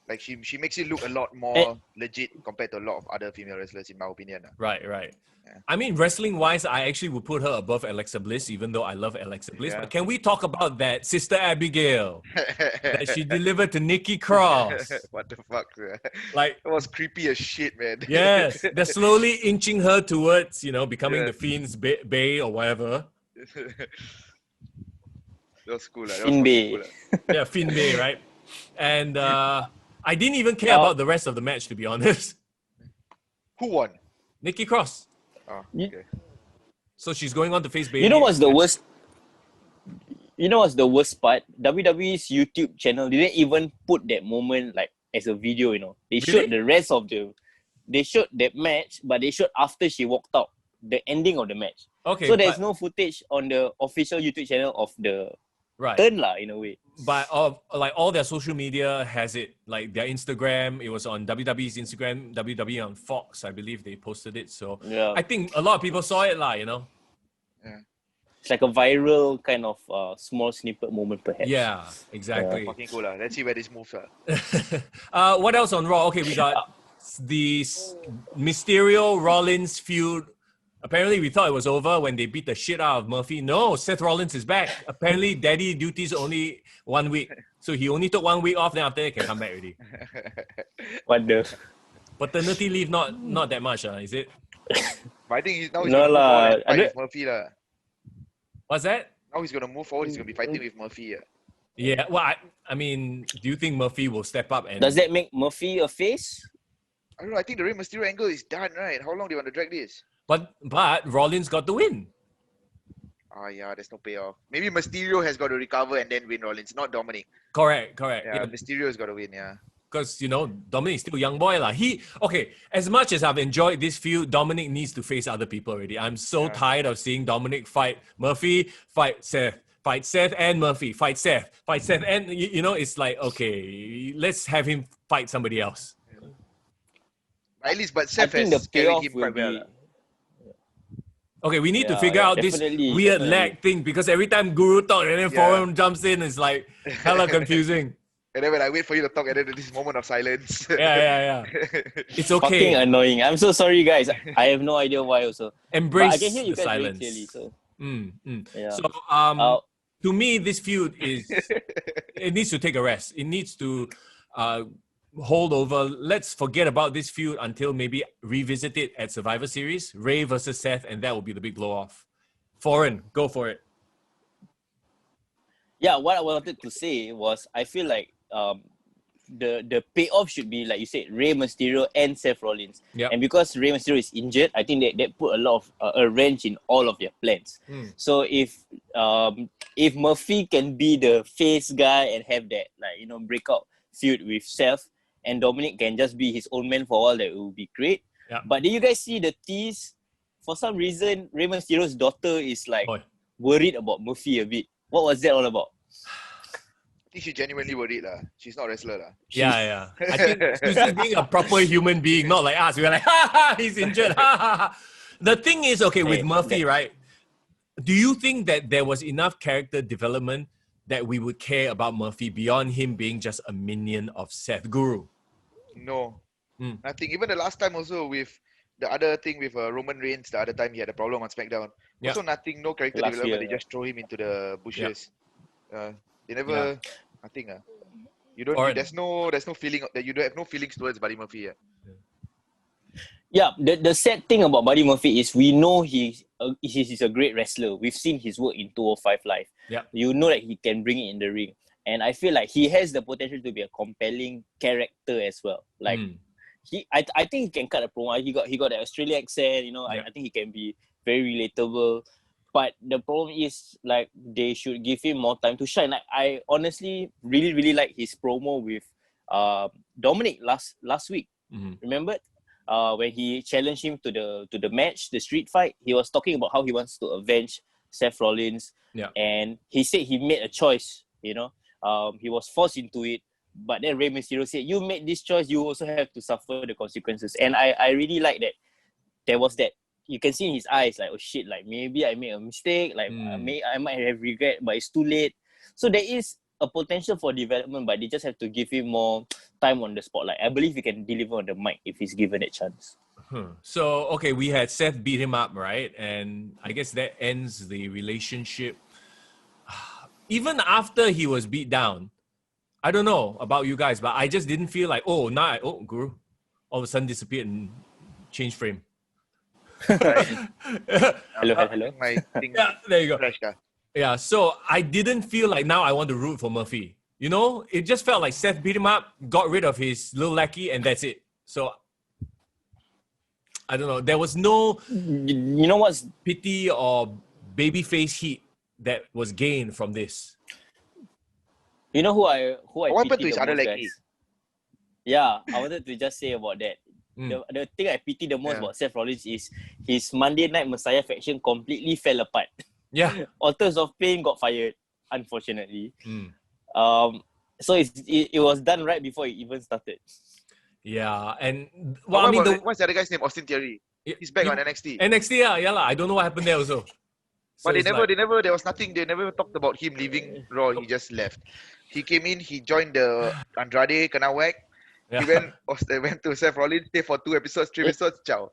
[SPEAKER 4] Like she makes it look a lot more legit compared to a lot of other female wrestlers, in my opinion.
[SPEAKER 2] Right.
[SPEAKER 4] Yeah.
[SPEAKER 2] I mean, wrestling-wise, I actually would put her above Alexa Bliss, even though I love Alexa Bliss.
[SPEAKER 4] Yeah.
[SPEAKER 2] But can we talk about that Sister Abigail that she delivered to Nikki Cross?
[SPEAKER 4] What the fuck?
[SPEAKER 2] Like,
[SPEAKER 4] That was creepy as shit, man.
[SPEAKER 2] yes, they're slowly inching her towards, becoming
[SPEAKER 4] Yeah.
[SPEAKER 2] the Fiend's Bay or whatever.
[SPEAKER 4] That was cool. That was
[SPEAKER 3] Finn
[SPEAKER 4] fucking
[SPEAKER 3] Bay.
[SPEAKER 4] cool.
[SPEAKER 2] Yeah, Finn Bay, right? And I didn't even care about the rest of the match, to be honest.
[SPEAKER 4] Who won?
[SPEAKER 2] Nikki Cross.
[SPEAKER 4] Oh,
[SPEAKER 3] You-
[SPEAKER 4] okay.
[SPEAKER 2] So she's going on to face Bayley.
[SPEAKER 3] You know what's the worst? You know what's the worst part? WWE's YouTube channel didn't even put that moment like as a video. They showed the rest of They showed that match, but they showed after she walked out, the ending of the match.
[SPEAKER 2] Okay,
[SPEAKER 3] So there's
[SPEAKER 2] but-
[SPEAKER 3] no footage on the official YouTube channel of the
[SPEAKER 2] right.
[SPEAKER 3] turn lah, in a way.
[SPEAKER 2] But all their social media has it, like their Instagram. It was on WWE's Instagram, WWE on Fox, I believe they posted it. So
[SPEAKER 3] Yeah.
[SPEAKER 2] I think a lot of people saw it, lah.
[SPEAKER 3] It's like a viral kind of small snippet moment, perhaps.
[SPEAKER 2] Yeah, exactly.
[SPEAKER 4] Fucking cool. Let's see where this moves are.
[SPEAKER 2] What else on Raw? Okay, we got the Mysterio Rollins feud. Apparently, we thought it was over when they beat the shit out of Murphy. No, Seth Rollins is back. Apparently, daddy duties only 1 week. So he only took 1 week off, then after that, he can come back already.
[SPEAKER 3] What the?
[SPEAKER 2] Paternity leave, not that much, is it?
[SPEAKER 4] But I think he's now
[SPEAKER 3] No
[SPEAKER 4] gonna move
[SPEAKER 3] lah,
[SPEAKER 4] forward and
[SPEAKER 3] I
[SPEAKER 4] fight
[SPEAKER 3] don't-
[SPEAKER 4] with Murphy lah.
[SPEAKER 2] What's that?
[SPEAKER 4] Now he's gonna move forward. He's gonna be fighting with Murphy.
[SPEAKER 2] Yeah, well, I mean, do you think Murphy will step up and...
[SPEAKER 3] Does that make Murphy a face?
[SPEAKER 4] I don't know. I think the Rey Mysterio angle is done, right? How long do you want to drag this?
[SPEAKER 2] But Rollins got the win.
[SPEAKER 4] Yeah, there's no payoff. Maybe Mysterio has got to recover and then win Rollins, not Dominic.
[SPEAKER 2] Correct.
[SPEAKER 4] Yeah, Mysterio has got to win, yeah.
[SPEAKER 2] Because, Dominic's still a young boy. As much as I've enjoyed this feud, Dominic needs to face other people already. I'm so tired of seeing Dominic fight Murphy, fight Seth and Murphy, fight Seth. And, it's like, okay, let's have him fight somebody else.
[SPEAKER 4] At least, but Seth
[SPEAKER 3] think
[SPEAKER 4] has
[SPEAKER 3] the
[SPEAKER 4] carried
[SPEAKER 3] payoff
[SPEAKER 4] him
[SPEAKER 3] will
[SPEAKER 4] quite well.
[SPEAKER 3] be-
[SPEAKER 4] lah.
[SPEAKER 2] Okay, we need to
[SPEAKER 3] Yeah,
[SPEAKER 2] figure
[SPEAKER 3] yeah,
[SPEAKER 2] out this
[SPEAKER 3] definitely,
[SPEAKER 2] weird
[SPEAKER 3] definitely.
[SPEAKER 2] lag thing because every time Guru talks and then
[SPEAKER 4] Yeah.
[SPEAKER 2] Forum jumps in, it's like hella confusing.
[SPEAKER 4] And then when I wait for you to talk, and then this moment of silence.
[SPEAKER 2] Yeah. It's
[SPEAKER 3] Fucking
[SPEAKER 2] okay.
[SPEAKER 3] annoying. I'm so sorry, guys. I have no idea why also.
[SPEAKER 2] Embrace
[SPEAKER 3] But I can hear you
[SPEAKER 2] the
[SPEAKER 3] guys very
[SPEAKER 2] silence.
[SPEAKER 3] clearly. So yeah.
[SPEAKER 2] So, to me, this feud it needs to take a rest. It needs to hold over. Let's forget about this feud until maybe revisit it at Survivor Series, Ray versus Seth, and that will be the big blow off. Foreign, go for it.
[SPEAKER 3] Yeah, what I wanted to say was I feel like the payoff should be, like you said, Rey Mysterio and Seth Rollins.
[SPEAKER 2] Yep.
[SPEAKER 3] And because Rey Mysterio is injured, I think that put a lot of a wrench in all of their plans. So if Murphy can be the face guy and have that breakout feud with Seth, and Dominic can just be his own man for a while, that would be great.
[SPEAKER 2] Yeah.
[SPEAKER 3] But did you guys see the tease? For some reason, Rey Mysterio's daughter is like
[SPEAKER 2] Boy.
[SPEAKER 3] worried about Murphy a bit. What was that all about?
[SPEAKER 4] I think she's genuinely worried. She's not a wrestler.
[SPEAKER 2] Yeah. I think she's just being a proper human being, not like us. We're like, he's injured. The thing is, okay, with
[SPEAKER 3] Hey,
[SPEAKER 2] Murphy, right? Do you think that there was enough character development that we would care about Murphy beyond him being just a minion of Seth. Guru.
[SPEAKER 4] No, nothing. Even the last time also with the other thing with Roman Reigns, the other time he had a problem on SmackDown. Also nothing, no character
[SPEAKER 3] Last
[SPEAKER 4] development.
[SPEAKER 3] year,
[SPEAKER 4] They just throw him into the bushes. They never, nothing. You don't.
[SPEAKER 2] Or-
[SPEAKER 4] there's no feeling that you don't have no feelings towards Buddy Murphy.
[SPEAKER 3] Yeah, the sad thing about Buddy Murphy is we know he's a great wrestler. We've seen his work in 205 Live.
[SPEAKER 2] Yeah.
[SPEAKER 3] You know that he can bring it in the ring. And I feel like he has the potential to be a compelling character as well. Like I think he can cut a promo. He got the Australian accent, I think he can be very relatable. But the problem is like they should give him more time to shine. Like, I honestly really, really like his promo with Dominic last week. Remember? When he challenged him to the match, the street fight, he was talking about how he wants to avenge Seth Rollins.
[SPEAKER 2] Yeah.
[SPEAKER 3] And he said he made a choice, he was forced into it. But then Rey Mysterio said, you made this choice, you also have to suffer the consequences. And I really like that. There was that. You can see in his eyes, like, oh shit, like maybe I made a mistake, like I might have regret, but it's too late. So there is a potential for development, but they just have to give him more time on the spotlight. I believe he can deliver on the mic if he's given a chance.
[SPEAKER 2] So, okay, we had Seth beat him up, right? And I guess that ends the relationship. Even after he was beat down, I don't know about you guys, but I just didn't feel like, Guru, all of a sudden disappeared and changed frame.
[SPEAKER 3] Hello.
[SPEAKER 4] My thing.
[SPEAKER 2] Yeah, there you go.
[SPEAKER 4] Crashed,
[SPEAKER 2] Yeah, so I didn't feel like now I want to root for Murphy. It just felt like Seth beat him up, got rid of his little lackey, and that's it. So, I don't know. There was no
[SPEAKER 3] what's
[SPEAKER 2] pity or babyface heat that was gained from this.
[SPEAKER 3] who I
[SPEAKER 4] what happened to
[SPEAKER 3] pity
[SPEAKER 4] his
[SPEAKER 3] the
[SPEAKER 4] other
[SPEAKER 3] most,
[SPEAKER 4] lackey?
[SPEAKER 3] guys? Yeah, I wanted to just say about that. The thing I pity the most about Seth Rollins is his Monday Night Messiah faction completely fell apart.
[SPEAKER 2] Yeah.
[SPEAKER 3] Authors of Pain got fired, unfortunately. So it was done right before it even started.
[SPEAKER 2] Yeah, and
[SPEAKER 4] what's the other guy's name? Austin Theory. He's back on NXT.
[SPEAKER 2] NXT, yeah. I don't know what happened there also. So
[SPEAKER 4] But there was nothing. They never talked about him leaving Raw. He just left. He came in. He joined the Andrade, kena whack.
[SPEAKER 2] Yeah.
[SPEAKER 4] He went to Seth Rollins, stayed for 3 episodes, ciao.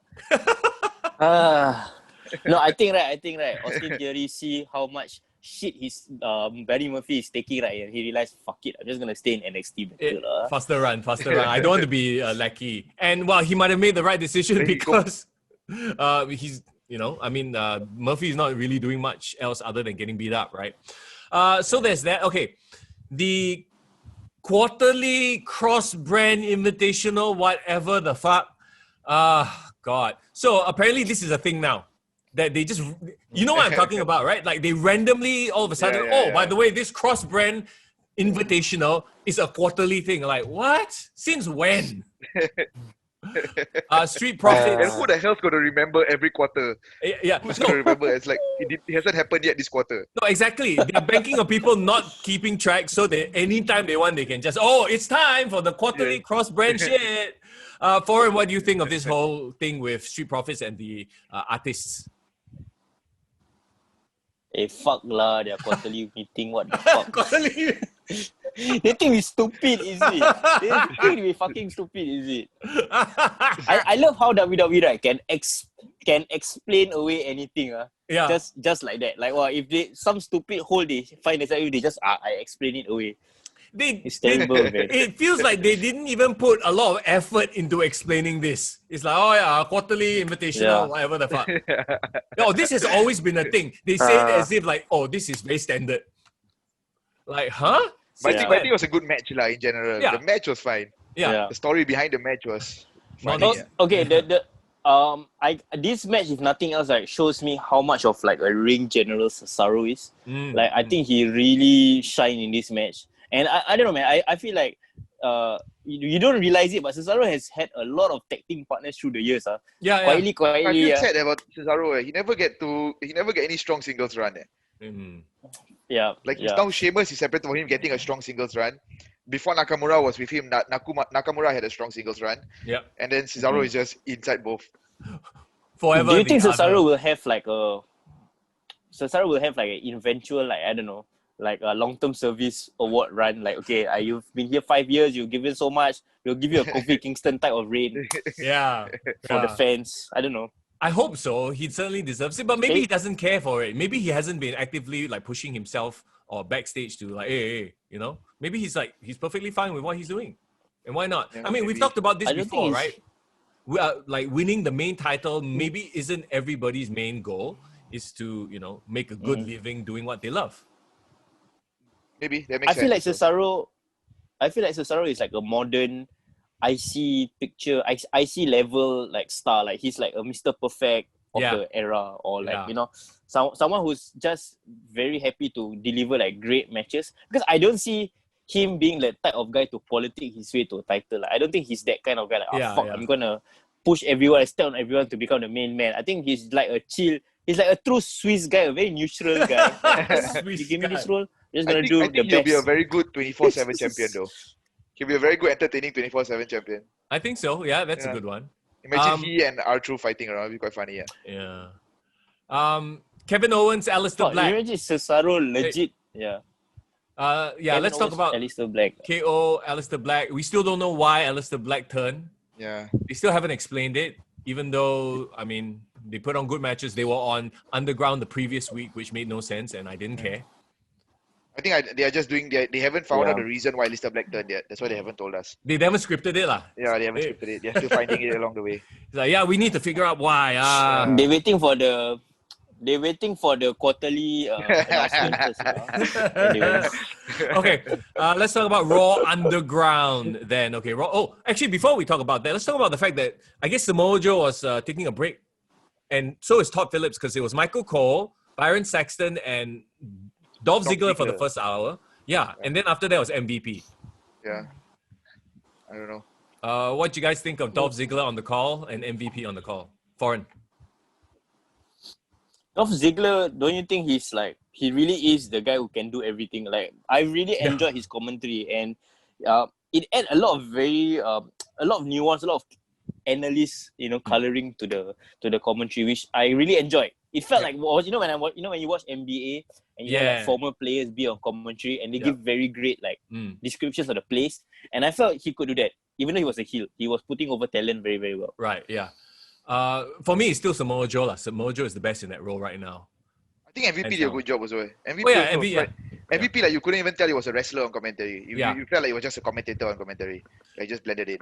[SPEAKER 3] No, I think right. Austin Theory see how much shit his Buddy Murphy is taking, right? And he realized, fuck it, I'm just gonna stay in NXT.
[SPEAKER 2] Faster run. I don't want to be a lackey. And he might have made the right decision because he's, Murphy is not really doing much else other than getting beat up, right? So there's that. Okay, the quarterly cross-brand invitational, whatever the fuck. God. So apparently this is a thing now. That they just, you know what I'm talking about, right? Like they randomly, all of a sudden, by the way, this cross-brand invitational is a quarterly thing. Like, what? Since when? Street Profits.
[SPEAKER 4] And who the hell's going to remember every quarter?
[SPEAKER 2] Yeah.
[SPEAKER 4] Who's going to remember? It's like, it hasn't happened yet this quarter.
[SPEAKER 2] No, exactly. They're banking on people not keeping track so that anytime they want, they can just, it's time for the quarterly cross-brand shit. Foreign, what do you think of this whole thing with Street Profits and the artists?
[SPEAKER 3] Fuck lah, their quarterly meeting, what the fuck?
[SPEAKER 2] Quarterly.
[SPEAKER 3] They think we stupid, is it? They think we fucking stupid, is it? I love how WWE, right, can explain away anything.
[SPEAKER 2] Yeah.
[SPEAKER 3] Just like that. Like, if they some stupid hole they find themselves, they just I explain it away. It's terrible, man.
[SPEAKER 2] It feels like they didn't even put a lot of effort into explaining this. It's like, quarterly invitational, whatever the fuck. No, this has always been a thing. They say it as if like, this is very standard. Like, huh?
[SPEAKER 4] But I think it was a good match in general.
[SPEAKER 2] Yeah.
[SPEAKER 4] The match was fine.
[SPEAKER 2] Yeah.
[SPEAKER 4] The story behind the match was funny.
[SPEAKER 3] Okay, this match, if nothing else, like shows me how much of like a ring general Cesaro is. Like I think he really shined in this match. And I don't know, man. I feel like you don't realize it, but Cesaro has had a lot of tag team partners through the years. Quietly.
[SPEAKER 4] I feel sad about Cesaro. He never get any strong singles run.
[SPEAKER 3] Yeah.
[SPEAKER 4] Like now Sheamus is separate from him getting a strong singles run. Before Nakamura was with him, Nakamura had a strong singles run.
[SPEAKER 2] Yeah.
[SPEAKER 4] And then Cesaro is just inside both.
[SPEAKER 2] Forever.
[SPEAKER 3] Do you think Cesaro will have like an eventual, like, I don't know, like a long-term service award run. Like, okay, you've been here 5 years, you've given so much, we'll give you a Kofi Kingston type of reign for the fans. I don't know.
[SPEAKER 2] I hope so. He certainly deserves it, but maybe he doesn't care for it. Maybe he hasn't been actively like pushing himself or backstage to like, hey, you know. Maybe he's perfectly fine with what he's doing, and why not?
[SPEAKER 4] Yeah,
[SPEAKER 2] I mean,
[SPEAKER 4] maybe.
[SPEAKER 2] we've talked about this before, right?
[SPEAKER 3] Mm-hmm.
[SPEAKER 2] We are like winning the main title. Maybe isn't everybody's main goal is to make a good living doing what they love.
[SPEAKER 4] Maybe that makes
[SPEAKER 3] I feel like
[SPEAKER 4] sense.
[SPEAKER 3] Cesaro is like a modern IC picture, IC level like star. Like he's like a Mr. Perfect of the era, or like someone who's just very happy to deliver like great matches. Because I don't see him being the type of guy to politic his way to a title. Like, I don't think he's that kind of guy. Like, I'm gonna push everyone, step on everyone to become the main man. I think he's like a chill. He's like a true Swiss guy, a very neutral guy. You give me this role, just gonna do the best.
[SPEAKER 4] He'll be a very good 24/7 champion though. He'll be a very good entertaining 24/7 champion.
[SPEAKER 2] I think so. Yeah, that's a good one.
[SPEAKER 4] Imagine he and R-Truth fighting around. It'd be quite funny.
[SPEAKER 2] Yeah. Kevin Owens, Aleister Black.
[SPEAKER 3] Imagine Cesaro legit.
[SPEAKER 2] Let's talk about
[SPEAKER 3] Aleister Black.
[SPEAKER 2] KO, Aleister Black. We still don't know why Aleister Black turned.
[SPEAKER 4] Yeah.
[SPEAKER 2] They still haven't explained it, even though, I mean, they put on good matches. They were on Underground the previous week, which made no sense, and I didn't care.
[SPEAKER 4] I think they are just doing they haven't found out the reason why Aleister Black turned yet. That's why they haven't told us.
[SPEAKER 2] They never scripted it, lah.
[SPEAKER 4] Yeah, they haven't scripted it. They're still finding it along the way.
[SPEAKER 2] It's like, we need to figure out why.
[SPEAKER 3] They're waiting for the quarterly announcements. Anyways.
[SPEAKER 2] Okay, let's talk about Raw Underground then. Okay, Raw. Oh, actually, before we talk about that, let's talk about the fact that I guess Samoa Joe was taking a break, and so is Todd Phillips, because it was Michael Cole, Byron Saxton, and Dolph Ziggler for the first hour. Yeah, and then after that was MVP.
[SPEAKER 4] Yeah. I don't know.
[SPEAKER 2] What do you guys think of Dolph Ziggler on the call and MVP on the call? Foreign.
[SPEAKER 3] Dolph Ziggler, don't you think he really is the guy who can do everything? Like, I really enjoyed his commentary, and it added a lot of nuance, a lot of analysts, coloring to the commentary, which I really enjoyed. It felt like when you watch NBA and you have like former players be on commentary and they give very great descriptions of the plays, and I felt he could do that. Even though he was a heel, he was putting over talent very, very well.
[SPEAKER 2] Right, yeah. For me, it's still Samoa Joe. Samoa Joe is the best in that role right now.
[SPEAKER 4] I think MVP did a good job as well. MVP, like, you couldn't even tell he was a wrestler on commentary. You felt like he was just a commentator on commentary. Like, just blended in.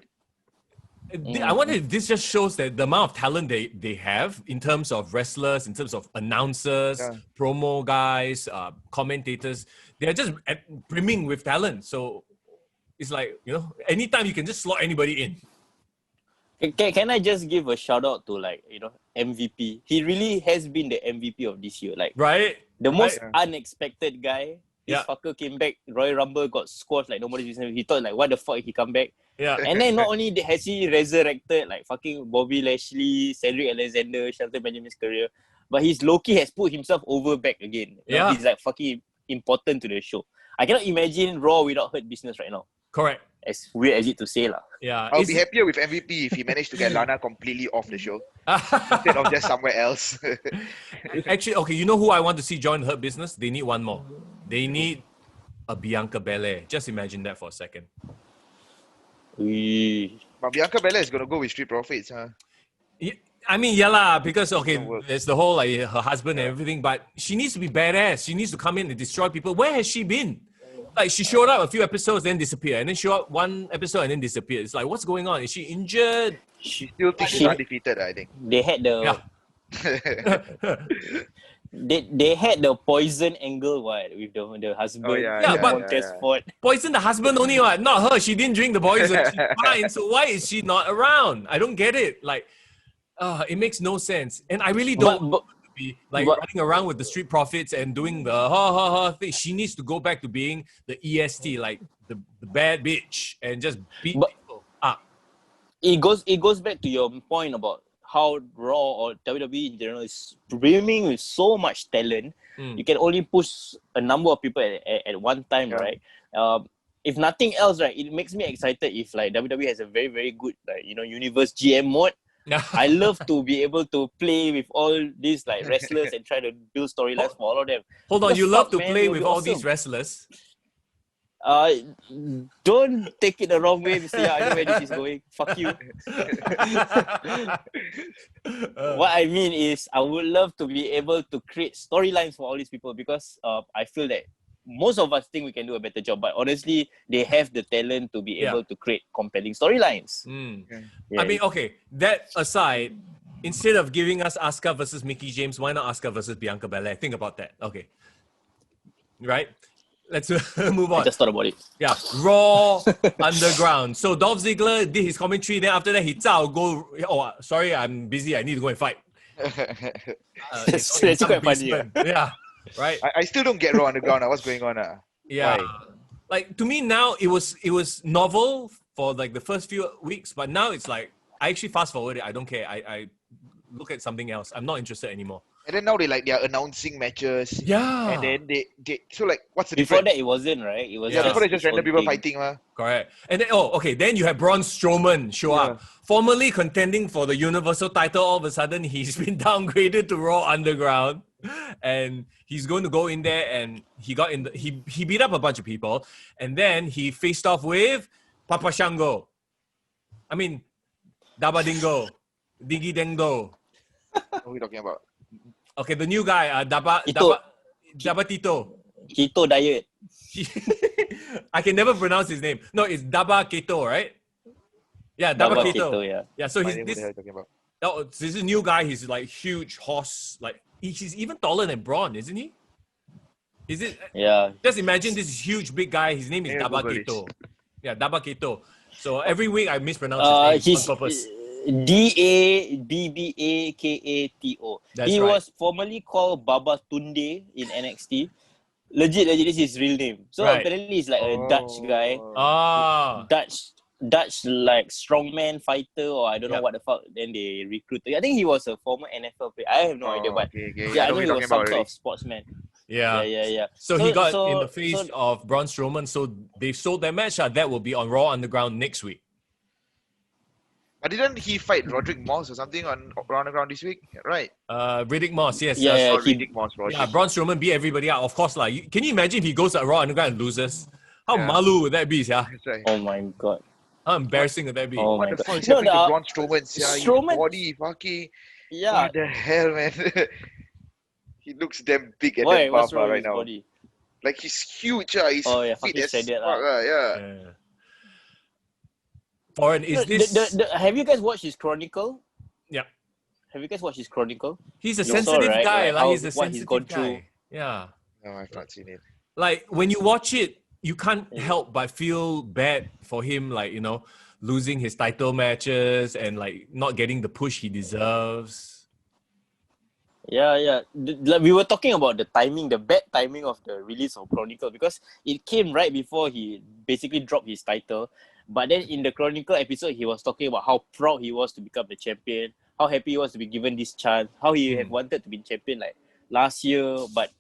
[SPEAKER 2] I wonder if this just shows that the amount of talent they have in terms of wrestlers, in terms of announcers, promo guys, commentators. They're just brimming with talent. So it's like, anytime you can just slot anybody in.
[SPEAKER 3] Can I just give a shout out to MVP? He really has been the MVP of this year. The most unexpected guy. This fucker came back. Royal Rumble got squashed like nobody's business. He thought what the fuck he come back.
[SPEAKER 2] Yeah.
[SPEAKER 3] And then not only has he resurrected fucking Bobby Lashley, Cedric Alexander, Shelton Benjamin's career, but he's low-key has put himself over back again. He's fucking important to the show. I cannot imagine Raw without Hurt Business right now.
[SPEAKER 2] Correct.
[SPEAKER 3] As weird as it to say lah.
[SPEAKER 2] Yeah.
[SPEAKER 4] I'll be happier with MVP if he managed to get Lana completely off the show instead of just somewhere else.
[SPEAKER 2] Actually, okay, you know who I want to see join Hurt Business? They need one more. They need a Bianca Belair. Just imagine that for a second.
[SPEAKER 4] But Bianca Belair is going to go with Street Profits, huh?
[SPEAKER 2] Yeah, I mean, because, there's the whole, her husband and everything, but she needs to be badass. She needs to come in and destroy people. Where has she been? She showed up a few episodes, then disappeared. And then showed up one episode and then disappeared. It's like, what's going on? Is she injured?
[SPEAKER 4] She still thinks she's undefeated, I think.
[SPEAKER 3] They had the... They had the poison angle with the husband.
[SPEAKER 2] But poison the husband only, not her. She didn't drink the poison. She's fine. So why is she not around? I don't get it. It makes no sense. And I really don't want to be running around with the Street Profits and doing the thing. She needs to go back to being the EST, the bad bitch, and just beat people up.
[SPEAKER 3] It goes back to your point about how Raw or WWE in general is brimming with so much talent. You can only push a number of people at one time, right? If nothing else, right, it makes me excited if WWE has a very, very good universe GM mode I love to be able to play with all these like wrestlers and try to build storylines for all of them.
[SPEAKER 2] Hold on,
[SPEAKER 3] What
[SPEAKER 2] you
[SPEAKER 3] the
[SPEAKER 2] love
[SPEAKER 3] fuck,
[SPEAKER 2] to
[SPEAKER 3] man?
[SPEAKER 2] play
[SPEAKER 3] It'll
[SPEAKER 2] with
[SPEAKER 3] be
[SPEAKER 2] all
[SPEAKER 3] awesome.
[SPEAKER 2] these wrestlers.
[SPEAKER 3] Don't take it the wrong way, Mr. Yeah, I know where this is going. Fuck you. What I mean is, I would love to be able to create storylines for all these people because I feel that most of us think we can do a better job, but honestly, they have the talent to be able to create compelling storylines.
[SPEAKER 2] I mean, okay, that aside, instead of giving us Asuka versus Mickie James, why not Asuka versus Bianca Belair? Think about that. Okay. Right? Let's move on.
[SPEAKER 3] I just thought about it.
[SPEAKER 2] Yeah, Raw Underground. So Dolph Ziggler did his commentary. Then after that, he go. Oh, sorry, I'm busy. I need to go and fight.
[SPEAKER 3] It's
[SPEAKER 2] in some
[SPEAKER 3] quite funny.
[SPEAKER 2] basement. Yeah, right.
[SPEAKER 4] I still don't get Raw Underground. What's going on?
[SPEAKER 2] Yeah,
[SPEAKER 4] Why?
[SPEAKER 2] like to me now, it was novel for like the first few weeks, but now it's like I actually fast forward it. I don't care. I look at something else. I'm not interested anymore.
[SPEAKER 4] And then now they're announcing matches.
[SPEAKER 2] Yeah.
[SPEAKER 4] And then they so like what's the
[SPEAKER 3] Before
[SPEAKER 4] difference?
[SPEAKER 3] that, it wasn't, right? It was
[SPEAKER 4] Before that just
[SPEAKER 3] its
[SPEAKER 4] random
[SPEAKER 3] own
[SPEAKER 4] people
[SPEAKER 3] thing.
[SPEAKER 4] fighting,
[SPEAKER 2] Correct. And then, okay, then you have Braun Strowman show up. Formerly contending for the Universal title, all of a sudden he's been downgraded to Raw Underground. And he's going to go in there and he beat up a bunch of people. And then he faced off with Papa Shango. I mean, Daba Dingo. Diggy Dengdo.
[SPEAKER 4] What are we talking about?
[SPEAKER 2] Okay, the new guy, Daba Tito.
[SPEAKER 3] Keto diet.
[SPEAKER 2] I can never pronounce his name. No, it's Daba Keto, right? Yeah, Daba Keto. Yeah, so
[SPEAKER 4] What
[SPEAKER 2] he's
[SPEAKER 4] the hell are you talking about?
[SPEAKER 2] this is a new guy. He's like huge horse. Like he's even taller than Braun, isn't he? Is it?
[SPEAKER 3] Yeah.
[SPEAKER 2] Just imagine this huge big guy. His name is
[SPEAKER 4] Yeah,
[SPEAKER 2] Daba
[SPEAKER 4] Google
[SPEAKER 2] Keto. Yeah, Daba Keto. So every week I mispronounce his name on purpose.
[SPEAKER 3] Dabakato.
[SPEAKER 2] That's
[SPEAKER 3] He
[SPEAKER 2] right.
[SPEAKER 3] was formerly called Baba Tunde in NXT. Legit, this is his real name. So
[SPEAKER 2] Right.
[SPEAKER 3] apparently he's like a Dutch guy. Dutch like strongman fighter or I don't know what the fuck. Then they recruited. I think he was a former NFL player. I have no idea, but
[SPEAKER 4] Okay.
[SPEAKER 3] yeah, I
[SPEAKER 4] know
[SPEAKER 3] know
[SPEAKER 4] what
[SPEAKER 3] he
[SPEAKER 4] you're
[SPEAKER 3] was
[SPEAKER 4] talking
[SPEAKER 3] some
[SPEAKER 4] about
[SPEAKER 3] sort
[SPEAKER 4] already.
[SPEAKER 3] of sportsman.
[SPEAKER 2] Yeah.
[SPEAKER 3] Yeah.
[SPEAKER 2] So he got in the face of Braun Strowman. So they sold that match. That will be on Raw Underground next week.
[SPEAKER 4] But didn't he fight Roderick Moss or something on Raw Underground this week? Right.
[SPEAKER 2] Riddick Moss, yes.
[SPEAKER 3] Yeah,
[SPEAKER 4] Or Riddick Moss, bro.
[SPEAKER 2] Yeah, Braun Strowman beat everybody out. Of course, like, can you imagine if he goes to Raw Underground and loses? How
[SPEAKER 4] Yeah.
[SPEAKER 2] malu would that be, yeah?
[SPEAKER 4] That's right.
[SPEAKER 3] Oh my god.
[SPEAKER 2] How embarrassing would that be?
[SPEAKER 3] Oh
[SPEAKER 4] What
[SPEAKER 3] my
[SPEAKER 4] the
[SPEAKER 3] god.
[SPEAKER 4] fuck is
[SPEAKER 3] No,
[SPEAKER 4] happening to Braun Strowman?
[SPEAKER 3] Strowman-
[SPEAKER 4] His body, fucking.
[SPEAKER 3] Yeah.
[SPEAKER 4] What the hell, man? He looks damn big and
[SPEAKER 3] Why?
[SPEAKER 4] damn
[SPEAKER 3] What's
[SPEAKER 4] buff
[SPEAKER 3] wrong with
[SPEAKER 4] right
[SPEAKER 3] his
[SPEAKER 4] now.
[SPEAKER 3] body?
[SPEAKER 4] Like he's huge, he's
[SPEAKER 3] Oh, yeah,
[SPEAKER 4] fit
[SPEAKER 3] fucking
[SPEAKER 4] as
[SPEAKER 3] shredded,
[SPEAKER 4] fuck, yeah.
[SPEAKER 2] Yeah. Foreign, is
[SPEAKER 3] No,
[SPEAKER 2] this...
[SPEAKER 3] have you guys watched his Chronicle?
[SPEAKER 2] Yeah.
[SPEAKER 3] Have you guys watched his Chronicle?
[SPEAKER 2] He's a
[SPEAKER 3] You saw,
[SPEAKER 2] sensitive
[SPEAKER 3] right?
[SPEAKER 2] guy.
[SPEAKER 3] Like
[SPEAKER 2] He's a
[SPEAKER 3] what he's
[SPEAKER 2] sensitive
[SPEAKER 3] gone
[SPEAKER 2] guy.
[SPEAKER 3] through.
[SPEAKER 2] Yeah.
[SPEAKER 4] No, I've not seen it.
[SPEAKER 2] Like, when you watch it, you can't help but feel bad for him, like, you know, losing his title matches and, like, not getting the push he deserves.
[SPEAKER 3] Yeah. Like we were talking about the timing, the bad timing of the release of Chronicle because it came right before he basically dropped his title. But then in the Chronicle episode, he was talking about how proud he was to become the champion, how happy he was to be given this chance, how he had wanted to be champion like last year, but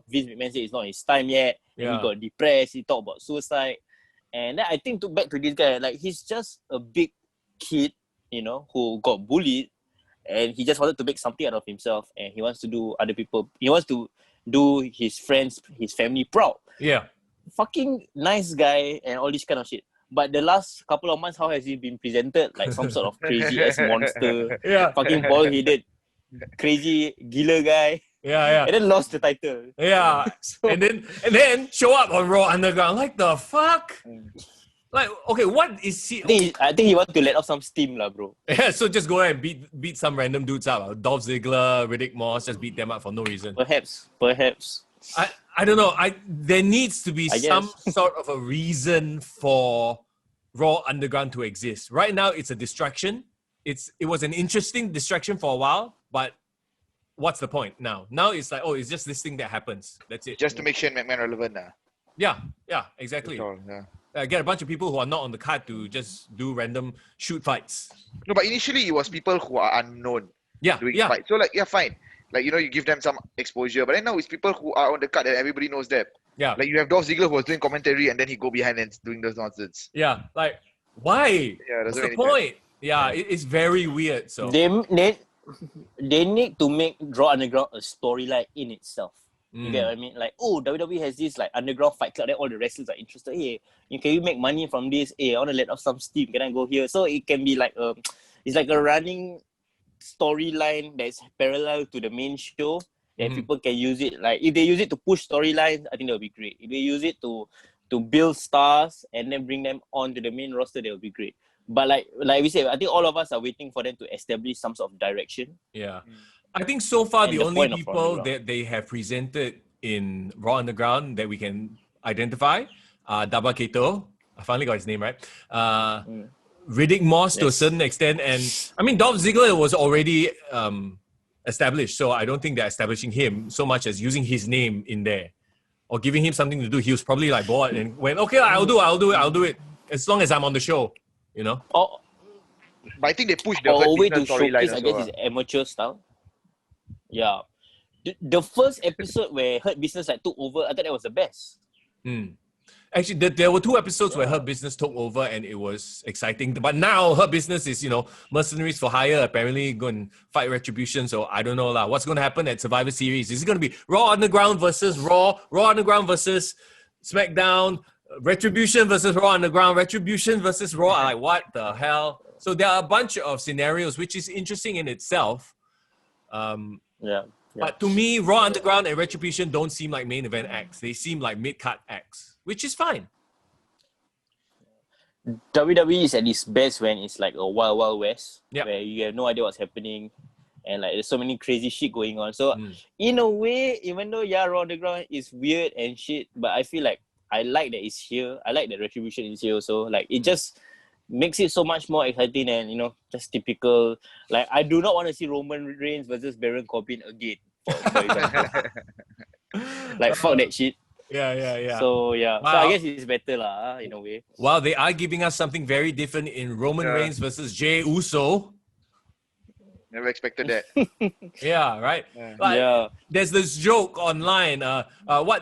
[SPEAKER 3] Vince McMahon said it's not his time yet. And he got depressed. He talked about suicide. And then I think back to this guy, like he's just a big kid, you know, who got bullied. And he just wanted to make something out of himself, and he wants to do other people. He wants to do his friends, his family proud.
[SPEAKER 2] Yeah.
[SPEAKER 3] Fucking nice guy, and all this kind of shit. But the last couple of months, how has he been presented? Like some sort of crazy ass monster,
[SPEAKER 2] Yeah.
[SPEAKER 3] fucking bald headed, crazy gila guy,
[SPEAKER 2] Yeah.
[SPEAKER 3] and then lost the title.
[SPEAKER 2] Yeah.
[SPEAKER 3] So-
[SPEAKER 2] and then show up on Raw Underground. Like the fuck? Like, okay, what is he?
[SPEAKER 3] I think he wants to let off some steam, lah, bro.
[SPEAKER 2] Yeah, so just go ahead and beat some random dudes up. Dolph Ziggler, Riddick Moss, just beat them up for no reason.
[SPEAKER 3] Perhaps.
[SPEAKER 2] I don't know. There needs to be
[SPEAKER 3] I
[SPEAKER 2] some
[SPEAKER 3] guess.
[SPEAKER 2] sort of a reason for Raw Underground to exist. Right now, it's a distraction. It was an interesting distraction for a while, but what's the point now? Now it's like, oh, it's just this thing that happens. That's it.
[SPEAKER 4] Just to make Shane McMahon relevant.
[SPEAKER 2] Yeah, exactly.
[SPEAKER 4] That's all, yeah.
[SPEAKER 2] Get a bunch of people who are not on the card to just do random shoot fights.
[SPEAKER 4] No, but initially it was people who are unknown doing
[SPEAKER 2] Yeah.
[SPEAKER 4] fights. So like, yeah, fine. Like, you know, you give them some exposure. But then now it's people who are on the card and everybody knows them.
[SPEAKER 2] Yeah.
[SPEAKER 4] Like you have Dolph Ziggler who was doing commentary and then he go behind and doing those nonsense.
[SPEAKER 2] Yeah, like, why?
[SPEAKER 4] Yeah,
[SPEAKER 2] What's
[SPEAKER 4] doesn't
[SPEAKER 2] the
[SPEAKER 4] make any
[SPEAKER 2] point? Yeah, it's very weird. So
[SPEAKER 3] They need to make Raw Underground a storyline in itself. You get what I mean? Like, oh, WWE has this like underground fight club that all the wrestlers are interested. Hey, can you make money from this? Hey, I want to let off some steam. Can I go here? So it can be like it's like a running storyline that's parallel to the main show that people can use it. Like if they use it to push storylines, I think that would be great. If they use it to build stars and then bring them onto the main roster, that would be great. But like we said, I think all of us are waiting for them to establish some sort of direction.
[SPEAKER 2] yeah. I think so far
[SPEAKER 3] And
[SPEAKER 2] the
[SPEAKER 3] the
[SPEAKER 2] only
[SPEAKER 3] point of
[SPEAKER 2] people
[SPEAKER 3] Raw
[SPEAKER 2] that they have presented in Raw Underground that we can identify are Daba Kato. I finally got his name right. Riddick Moss to a certain extent. And I mean, Dolph Ziggler was already established. So I don't think they're establishing him so much as using his name in there or giving him something to do. He was probably like bored and went, okay, I'll do it. As long as I'm on the show, you know?
[SPEAKER 3] Or
[SPEAKER 4] But I think they pushed the
[SPEAKER 3] a
[SPEAKER 4] Hurt
[SPEAKER 3] way to
[SPEAKER 4] Business storyline
[SPEAKER 3] showcase, I guess,
[SPEAKER 4] also.
[SPEAKER 3] his amateur style. Yeah. The first episode where Hurt Business like took over, I thought that was the best.
[SPEAKER 2] Actually, there were 2 episodes where Hurt Business took over and it was exciting. But now Hurt Business is, mercenaries for hire, apparently going to fight Retribution. So I don't know lah. What's going to happen at Survivor Series? Is it going to be Raw Underground versus Raw Underground versus SmackDown, Retribution versus Raw Underground, Retribution versus Raw? Like, what the hell? So there are a bunch of scenarios, which is interesting in itself.
[SPEAKER 3] Yeah.
[SPEAKER 2] But to me, Raw Underground and Retribution don't seem like main event acts. They seem like mid-card acts, which is fine.
[SPEAKER 3] WWE is at its best when it's like a wild, wild west,
[SPEAKER 2] Yep.
[SPEAKER 3] where you have no idea what's happening, and like there's so many crazy shit going on. So in a way, even though Raw Underground is weird and shit, but I feel like I like that it's here. I like that Retribution is here also. Like it just makes it so much more exciting and just typical. Like I do not want to see Roman Reigns versus Baron Corbin again. For example. Like fuck that shit.
[SPEAKER 2] Yeah.
[SPEAKER 3] So yeah,
[SPEAKER 2] Wow.
[SPEAKER 3] so I guess it's better lah in a way.
[SPEAKER 2] Well, they are giving us something very different in Roman Reigns versus Jey Uso.
[SPEAKER 4] Never expected that.
[SPEAKER 2] Yeah, right. But there's this joke online.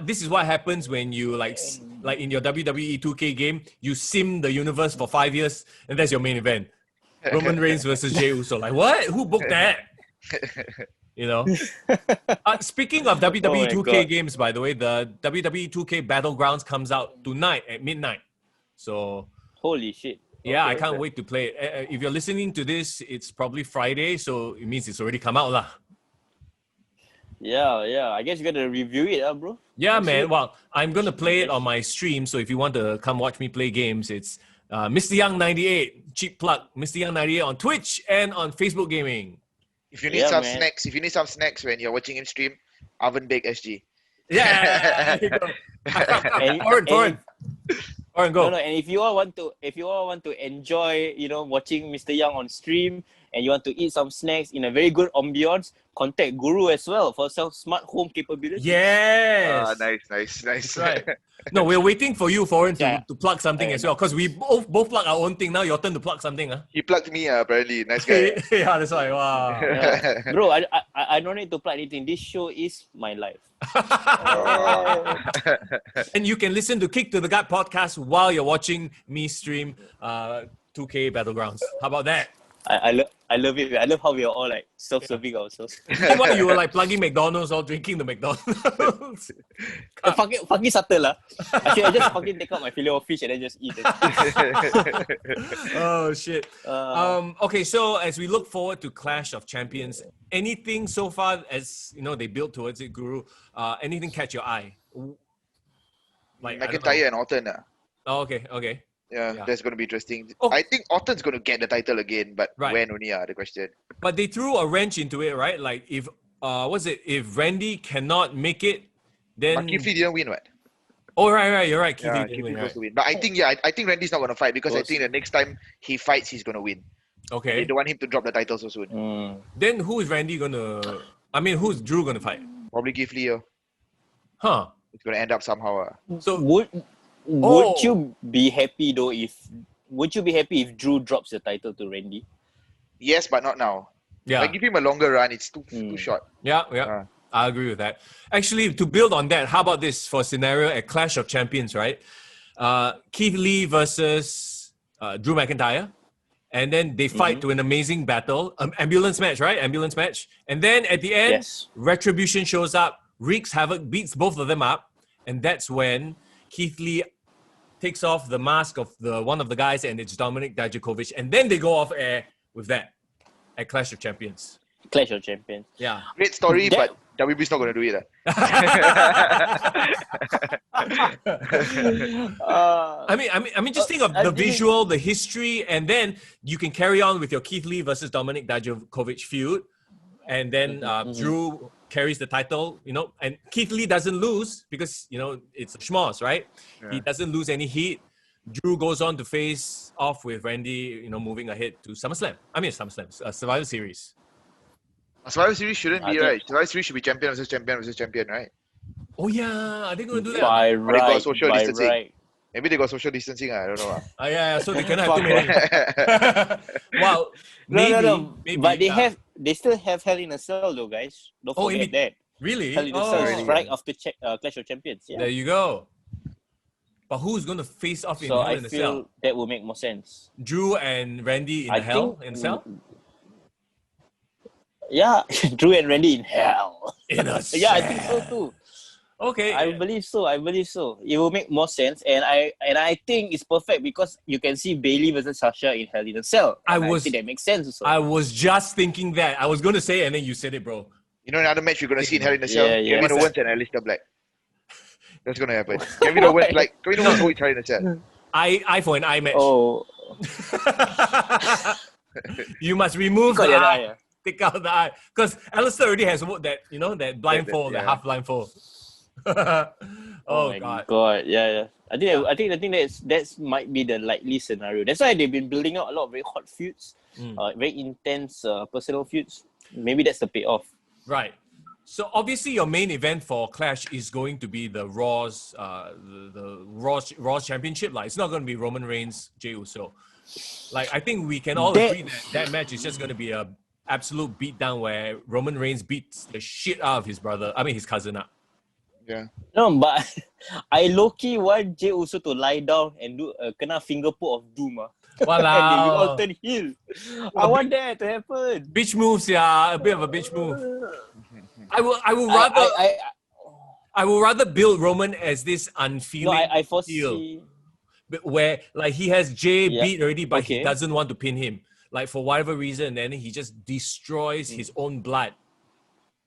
[SPEAKER 2] This is what happens when you like in your WWE 2K game, you sim the universe for 5 years, and that's your main event. Roman Reigns versus Jey Uso. Like what? Who booked that? Speaking of WWE 2K games, by the way, the WWE 2K Battlegrounds comes out tonight at midnight. So
[SPEAKER 3] holy shit.
[SPEAKER 2] yeah, I can't wait to play it. If you're listening to this, it's probably Friday, so it means it's already come out lah.
[SPEAKER 3] Yeah. I guess you gotta review it, bro.
[SPEAKER 2] Yeah, man. Well, I'm gonna play it on my stream, so if you want to come watch me play games, it's Mr. Young 98, cheap plug, Mr. Young 98 on Twitch and on Facebook Gaming.
[SPEAKER 4] If you need some snacks when you're watching him stream, Oven Bake SG.
[SPEAKER 2] Yeah. Oren, go.
[SPEAKER 3] No, and if you all want to enjoy, watching Mr. Young on stream, and you want to eat some snacks in a very good ambience, contact Guru as well for some smart home capabilities.
[SPEAKER 2] Yes.
[SPEAKER 4] Nice.
[SPEAKER 2] That's right. No, we're waiting for you, Foreign, to plug something as well, because we both plug our own thing. Now your turn to plug something.
[SPEAKER 4] He plugged me, apparently. Nice guy.
[SPEAKER 2] Yeah, that's right. Wow.
[SPEAKER 3] Yeah. Bro, I don't need to plug anything. This show is my life.
[SPEAKER 2] And you can listen to Kick to the Gut podcast while you're watching me stream 2K Battlegrounds. How about that?
[SPEAKER 3] I love it. I love how we are all like self-serving ourselves.
[SPEAKER 2] Why you were like plugging McDonald's or drinking the McDonald's?
[SPEAKER 3] fucking subtle lah. Actually, I just fucking take out my fillet of fish and then just eat it.
[SPEAKER 2] Oh shit. Okay, so as we look forward to Clash of Champions, anything so far as they build towards it, Guru? Anything catch your eye? Like
[SPEAKER 4] McIntyre and Orton.
[SPEAKER 2] Oh, okay.
[SPEAKER 4] Yeah, that's going to be interesting.
[SPEAKER 2] Oh.
[SPEAKER 4] I think Orton's going to get the title again, but
[SPEAKER 2] Right.
[SPEAKER 4] when only the question.
[SPEAKER 2] But they threw a wrench into it, right? Like if if Randy cannot make it, then
[SPEAKER 4] But Keith Lee didn't win, what?
[SPEAKER 2] Oh right, you're right. Keith
[SPEAKER 4] Yeah,
[SPEAKER 2] Lee didn't
[SPEAKER 4] Keith
[SPEAKER 2] win,
[SPEAKER 4] Lee
[SPEAKER 2] right?
[SPEAKER 4] supposed to win. But I think Randy's not going to fight because I think the next time he fights, he's going to win. They
[SPEAKER 2] Okay.
[SPEAKER 4] don't want him to drop the title so soon.
[SPEAKER 2] Then who is Randy gonna? I mean, who's Drew gonna fight?
[SPEAKER 4] Probably Keith Lee.
[SPEAKER 2] Huh?
[SPEAKER 4] It's going to end up somehow.
[SPEAKER 2] So
[SPEAKER 3] Would you be happy though would you be happy if Drew drops the title to Randy?
[SPEAKER 4] Yes, but not now.
[SPEAKER 2] yeah,
[SPEAKER 4] Like, give him a longer run. It's too short.
[SPEAKER 2] yeah. I agree with that. Actually, to build on that, how about this for scenario at Clash of Champions, right? Keith Lee versus Drew McIntyre, and then they fight to an amazing battle, ambulance match, right? Ambulance match. And then at the end, Retribution shows up, wreaks havoc, beats both of them up, and that's when Keith Lee takes off the mask of one of the guys, and it's Dominik Dijakovic, and then they go off air with that at Clash of Champions.
[SPEAKER 3] Clash of Champions.
[SPEAKER 2] Yeah.
[SPEAKER 4] Great story, but WWE's not going to do it.
[SPEAKER 2] I mean, just think of the visual, the history, and then you can carry on with your Keith Lee versus Dominik Dijakovic feud, and then Drew carries the title, and Keith Lee doesn't lose because, it's a schmoz, right? Yeah. He doesn't lose any heat. Drew goes on to face off with Randy, moving ahead to SummerSlam. Survivor Series.
[SPEAKER 4] Survivor Series shouldn't be, right? Survivor Series should be champion versus champion, right?
[SPEAKER 2] Oh, yeah. Are they going to do that?
[SPEAKER 3] By right.
[SPEAKER 4] They got social distancing.
[SPEAKER 3] Right.
[SPEAKER 4] Maybe they got social distancing. I don't know.
[SPEAKER 2] Yeah. So they cannot have too many. Well, maybe.
[SPEAKER 3] No.
[SPEAKER 2] Maybe,
[SPEAKER 3] but they still have Hell in a Cell, though, guys. Don't forget that.
[SPEAKER 2] Really?
[SPEAKER 3] Hell in a Cell is right after Clash of Champions. Yeah.
[SPEAKER 2] There you go. But who's going to face off in Hell in a Cell? So I feel
[SPEAKER 3] that will make more sense.
[SPEAKER 2] Drew and Randy in Hell in a Cell?
[SPEAKER 3] Yeah, Drew and Randy in Hell.
[SPEAKER 2] In a Cell.
[SPEAKER 3] Yeah, I think so too.
[SPEAKER 2] Okay.
[SPEAKER 3] I believe so. It will make more sense, and I think it's perfect because you can see Bayley versus Sasha in Hell in a Cell. I think that makes sense also.
[SPEAKER 2] I was just thinking that. I was going to say, and then you said it, bro.
[SPEAKER 4] Another match you're going to see in Hell in a Cell? Kevin Owens and Aleister Black. That's going to happen. Kevin Owens who is Hell in a Cell?
[SPEAKER 2] Eye for an eye match.
[SPEAKER 3] Oh.
[SPEAKER 2] You must remove the eye. Take out the eye. Because Aleister already has that, that blindfold, that half blindfold. Oh my God.
[SPEAKER 3] Yeah. I think that's might be the likely scenario. That's why they've been building out a lot of very hot feuds, very intense personal feuds. Maybe that's the payoff.
[SPEAKER 2] Right. So obviously your main event for Clash is going to be the Raw's Raw's Championship. It's not going to be Roman Reigns, Jey Uso. I think we can all agree that match is just going to be a absolute beatdown where Roman Reigns beats the shit out of his cousin up.
[SPEAKER 4] Yeah.
[SPEAKER 3] No, but I low-key want Jey Uso to lie down and do a kena finger pull of doom. And they all turn heel. I want that to happen.
[SPEAKER 2] Bitch moves, yeah. A bit of a bitch move. I would rather build Roman as this unfeeling
[SPEAKER 3] I foresee
[SPEAKER 2] heel, where he has Jey beat already, but he doesn't want to pin him. For whatever reason, then he just destroys his own blood.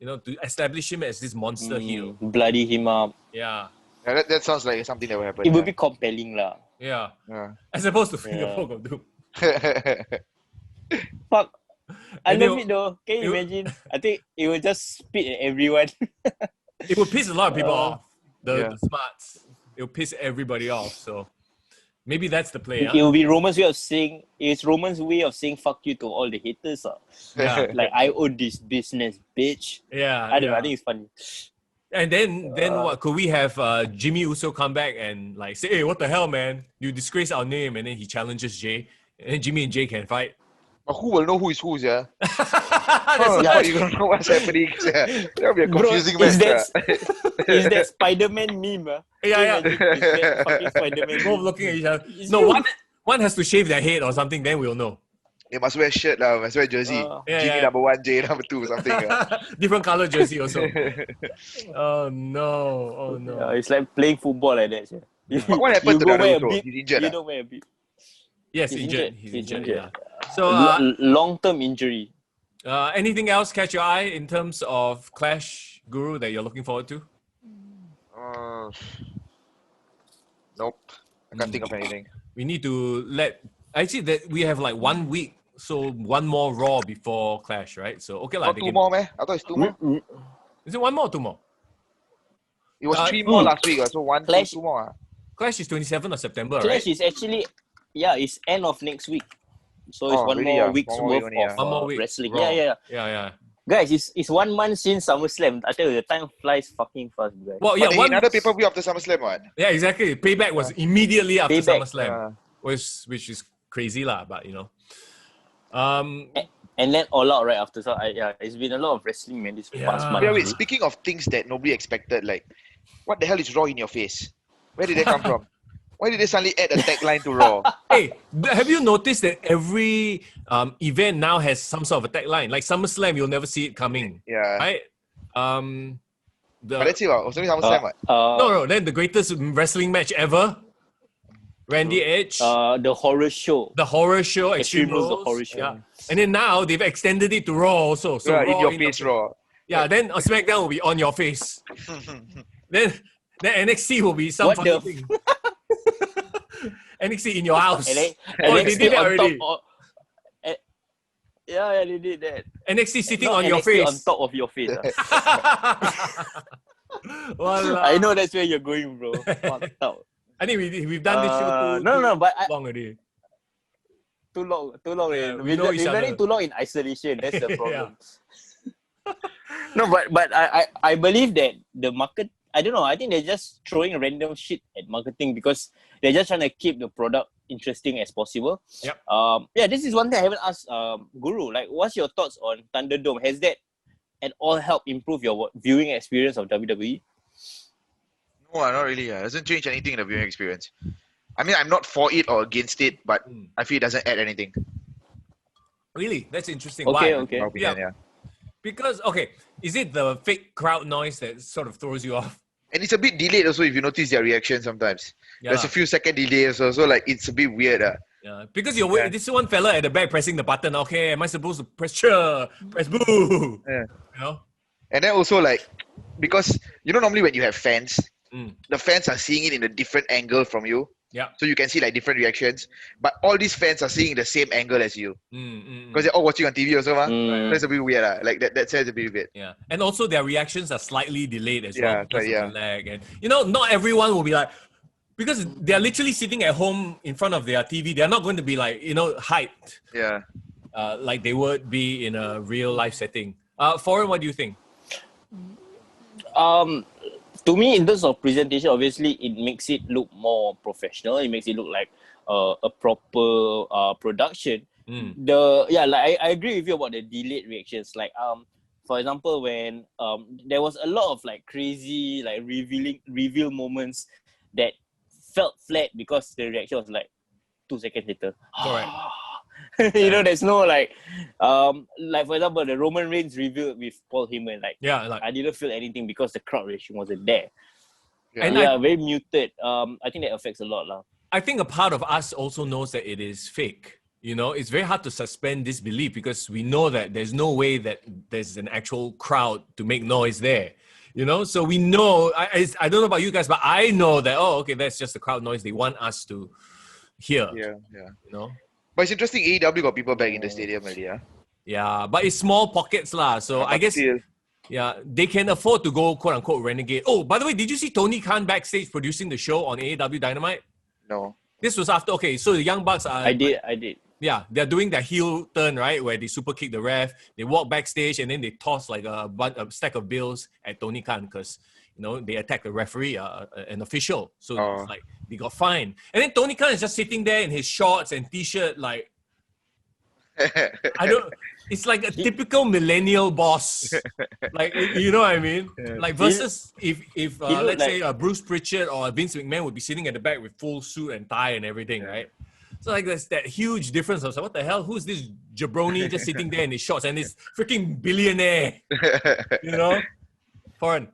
[SPEAKER 2] To establish him as this monster heel.
[SPEAKER 3] Bloody him up.
[SPEAKER 2] Yeah.
[SPEAKER 4] That sounds like something that will happen.
[SPEAKER 3] It would be compelling, lah.
[SPEAKER 2] Yeah. As opposed to finger poke of doom.
[SPEAKER 3] Fuck. I love it though. Can you imagine? I think it will just spit at everyone.
[SPEAKER 2] It will piss a lot of people off. The smarts. It will piss everybody off. So maybe that's the play.
[SPEAKER 3] It will be Roman's way of saying. It's Roman's way of saying "fuck you" to all the haters.
[SPEAKER 2] Yeah.
[SPEAKER 3] I own this business, bitch.
[SPEAKER 2] Yeah.
[SPEAKER 3] I don't know. I think it's funny.
[SPEAKER 2] And then what? Could we have Jimmy Uso come back and say, "Hey, what the hell, man? You disgrace our name," and then he challenges Jey, and then Jimmy and Jey can fight.
[SPEAKER 4] But who will know who is who, yeah? You don't know what's happening. That will be a confusing match.
[SPEAKER 3] Is that Spider-Man meme?
[SPEAKER 2] Yeah.
[SPEAKER 3] Is that fucking Spider-Man
[SPEAKER 2] both looking at each other. No, one has to shave their head or something, then we'll know.
[SPEAKER 4] They must wear shirt, must wear jersey. Jimmy number 1, Jey number 2, something.
[SPEAKER 2] Different color jersey also. Oh no.
[SPEAKER 3] Yeah, it's like playing football like that. Yeah.
[SPEAKER 4] But what happened to Naruto? He's injured.
[SPEAKER 3] You don't wear a bib.
[SPEAKER 2] Yes, he's injured. Yeah. So
[SPEAKER 3] long-term injury.
[SPEAKER 2] Anything else catch your eye in terms of Clash, Guru, that you're looking forward to?
[SPEAKER 4] Nope. I can't think of anything.
[SPEAKER 2] We need to actually that we have 1 week, so one more Raw before Clash, right? So okay,
[SPEAKER 4] two more, man. I thought it's 2 more.
[SPEAKER 2] Is it one more or 2 more?
[SPEAKER 4] It was 3 more last week, so 1,
[SPEAKER 3] Clash,
[SPEAKER 4] 2 more.
[SPEAKER 2] Clash is 27th of September,
[SPEAKER 3] Clash
[SPEAKER 2] right?
[SPEAKER 3] is actually, it's end of next week. So it's one more week's worth of wrestling.
[SPEAKER 2] Raw.
[SPEAKER 3] Yeah. Guys, it's 1 month since SummerSlam. I tell you, the time flies fucking fast, guys.
[SPEAKER 2] Well, yeah,
[SPEAKER 4] another pay-per-view after SummerSlam, what?
[SPEAKER 2] Yeah, exactly. Payback was immediately after SummerSlam, which is crazy lah. But
[SPEAKER 3] and then All Out right after. So it's been a lot of wrestling, man. This past month.
[SPEAKER 4] Wait. Speaking of things that nobody expected, what the hell is Raw in your face? Where did they come from? Why did they suddenly add a tagline to Raw?
[SPEAKER 2] Hey, have you noticed that every event now has some sort of a tagline? Like SummerSlam, you'll never see it coming.
[SPEAKER 4] Yeah.
[SPEAKER 2] Right?
[SPEAKER 4] But that's it. It was only SummerSlam. What?
[SPEAKER 2] No. Then the greatest wrestling match ever. Randy Edge.
[SPEAKER 3] The horror show.
[SPEAKER 2] The horror show. Extreme
[SPEAKER 3] Rules, the
[SPEAKER 2] Rules.
[SPEAKER 3] horror show.
[SPEAKER 2] Yeah. And then now they've extended it to Raw also. So
[SPEAKER 4] Yeah,
[SPEAKER 2] Raw
[SPEAKER 4] in your face, Raw.
[SPEAKER 2] Yeah, then a SmackDown will be on your face. then NXT will be some
[SPEAKER 3] What
[SPEAKER 2] fucking
[SPEAKER 3] the
[SPEAKER 2] thing. NXT in your house.
[SPEAKER 3] And
[SPEAKER 2] they
[SPEAKER 3] NXT
[SPEAKER 2] did it
[SPEAKER 3] on
[SPEAKER 2] already.
[SPEAKER 3] top yeah, they did that.
[SPEAKER 2] NXT sitting
[SPEAKER 3] Not
[SPEAKER 2] on your
[SPEAKER 3] NXT
[SPEAKER 2] face.
[SPEAKER 3] on top of your face.
[SPEAKER 2] Wallah.
[SPEAKER 3] I know that's where you're going, bro. Fucked up.
[SPEAKER 2] I think we've done this show
[SPEAKER 3] but
[SPEAKER 2] long already.
[SPEAKER 3] too long.
[SPEAKER 2] Yeah, we
[SPEAKER 3] We've
[SPEAKER 2] know each
[SPEAKER 3] done
[SPEAKER 2] other.
[SPEAKER 3] it too long in isolation. That's the problem.
[SPEAKER 2] Yeah.
[SPEAKER 3] No, but I believe that the market. I don't know. I think they're just throwing random shit at marketing because they're just trying to keep the product interesting as possible.
[SPEAKER 2] Yep.
[SPEAKER 3] Yeah, this is one thing I haven't asked Guru. Like, what's your thoughts on Thunderdome? Has that at all helped improve your viewing experience of WWE?
[SPEAKER 4] No, not really. It doesn't change anything in the viewing experience. I mean, I'm not for it or against it, but I feel it doesn't add anything.
[SPEAKER 2] Really? That's interesting.
[SPEAKER 3] Okay,
[SPEAKER 2] Why?
[SPEAKER 3] okay.
[SPEAKER 4] In my opinion,
[SPEAKER 2] Yeah. Because, is it the fake crowd noise that sort of throws you off?
[SPEAKER 4] And it's a bit delayed also if you notice their reaction sometimes.
[SPEAKER 2] Yeah.
[SPEAKER 4] There's a few second delay also, so like it's a bit weird.
[SPEAKER 2] Yeah, because this one fella at the back pressing the button. Okay, am I supposed to press cheer, press boo?
[SPEAKER 4] Yeah.
[SPEAKER 2] You know?
[SPEAKER 4] And then also like, because normally when you have fans, the fans are seeing it in a different angle from you.
[SPEAKER 2] Yeah.
[SPEAKER 4] So you can see like different reactions. But all these fans are seeing the same angle as you. Because they're all watching on TV also. That's a bit weird. Like that says a bit weird.
[SPEAKER 2] Yeah. And also their reactions are slightly delayed as well. Because
[SPEAKER 4] right,
[SPEAKER 2] of the lag. And not everyone will be like, because they're literally sitting at home in front of their TV. They're not going to be like, hyped.
[SPEAKER 4] Yeah.
[SPEAKER 2] Like they would be in a real life setting. Foreign, what do you think?
[SPEAKER 3] To me, in terms of presentation, obviously it makes it look more professional. It makes it look like a proper production. I agree with you about the delayed reactions. Like for example, when there was a lot of like crazy like reveal moments that felt flat because the reaction was like 2 seconds later.
[SPEAKER 2] Correct.
[SPEAKER 3] There's no like for example, the Roman Reigns reveal with Paul Heyman. I didn't feel anything because the crowd reaction wasn't there.
[SPEAKER 4] Yeah.
[SPEAKER 3] And very muted. I think that affects a lot, lah.
[SPEAKER 2] I think a part of us also knows that it is fake. It's very hard to suspend disbelief because we know that there's no way that there's an actual crowd to make noise there. So we know. I don't know about you guys, but I know that. Oh, okay, that's just the crowd noise they want us to hear.
[SPEAKER 4] Yeah. But it's interesting, AEW got people back in the stadium already,
[SPEAKER 2] Yeah, but it's small pockets lah. So I guess, they can afford to go quote unquote renegade. Oh, by the way, did you see Tony Khan backstage producing the show on AEW Dynamite?
[SPEAKER 4] No.
[SPEAKER 2] This was after, so the Young Bucks are...
[SPEAKER 3] I did.
[SPEAKER 2] Yeah, they're doing their heel turn, right? Where they super kick the ref, they walk backstage and then they toss like a stack of bills at Tony Khan because, they attacked the referee, an official. So it's like, they got fined. And then Tony Khan is just sitting there in his shorts and t-shirt, like, it's like a typical millennial boss. Like, you know what I mean? Like versus if let's say Bruce Pritchard or Vince McMahon would be sitting at the back with full suit and tie and everything, right? So like there's that huge difference. I was like, what the hell? Who's this jabroni just sitting there in his shorts and this freaking billionaire? Foreign.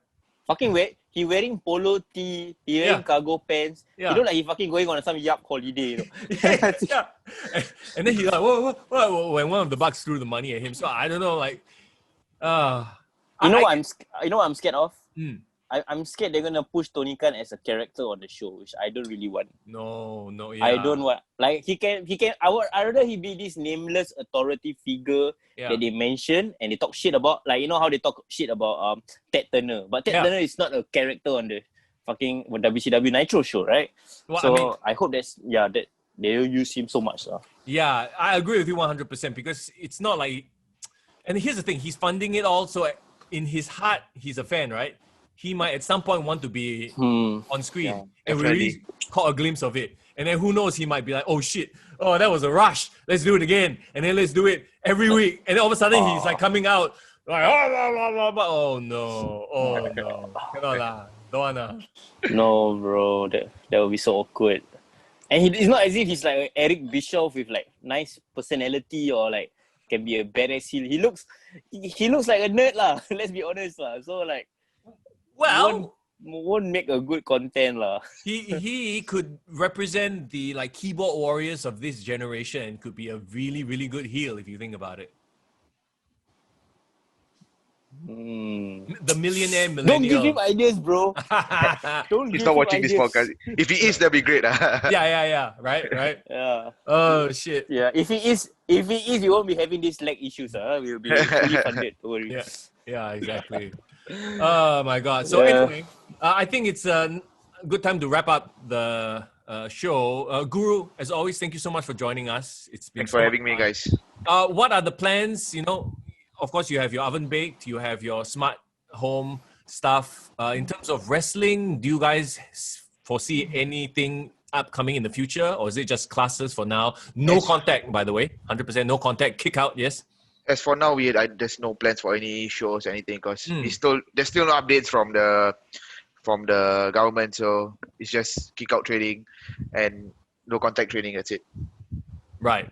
[SPEAKER 3] Fucking weird. He wearing polo tee, he wearing cargo pants.
[SPEAKER 2] Yeah.
[SPEAKER 3] He look like he fucking going on some yacht holiday,
[SPEAKER 2] Yeah. And then he's like, whoa, when one of the Bucks threw the money at him. So I don't know, like,
[SPEAKER 3] what I'm scared of? I'm scared they're gonna push Tony Khan as a character on the show, which I don't really want.
[SPEAKER 2] No,
[SPEAKER 3] I don't want. Like he can. I'd rather he be this nameless authority figure that they mention and they talk shit about. Like how they talk shit about Ted Turner, but Ted Turner is not a character on the fucking WCW Nitro show, right? Well, I hope that they'll use him so much.
[SPEAKER 2] Yeah, I agree with you 100% because it's not like. And here's the thing: he's funding it all, so in his heart, he's a fan, right? He might at some point want to be on screen and we really caught a glimpse of it. And then who knows, he might be like, oh shit, that was a rush. Let's do it again. And then let's do it every week. And then all of a sudden he's like coming out like, oh no. Cannot lah. Don't wanna.
[SPEAKER 3] No, bro, that would be so awkward. And it's not as if he's like a Eric Bischoff with like nice personality or like can be a badass heel. He looks like a nerd lah. Let's be honest lah. So like,
[SPEAKER 2] Well,
[SPEAKER 3] won't make a good content lah.
[SPEAKER 2] he could represent the like keyboard warriors of this generation and could be a really, really good heel if you think about it. The millionaire millennial.
[SPEAKER 3] Don't give him ideas, bro.
[SPEAKER 4] He's not watching this podcast. If he is, that'd be great.
[SPEAKER 2] Yeah. Right.
[SPEAKER 3] Yeah.
[SPEAKER 2] Oh shit.
[SPEAKER 3] Yeah. If he is, we won't be having these leg issues. We'll be fully funded. Don't worry.
[SPEAKER 2] Yeah, exactly. Oh my god. So anyway, I think it's a good time to wrap up the show. Guru, as always, thank you so much for joining us. It's been
[SPEAKER 4] Thanks for having me, guys.
[SPEAKER 2] What are the plans? You know, of course, you have your oven baked, you have your smart home stuff. In terms of wrestling, do you guys foresee anything upcoming in the future, or is it just classes for now? No contact, by the way. 100% no contact. Kick out, yes.
[SPEAKER 4] As for now, there's no plans for any shows or anything because there's still no updates from the government. So it's just kick out training and no contact training. That's it.
[SPEAKER 2] Right.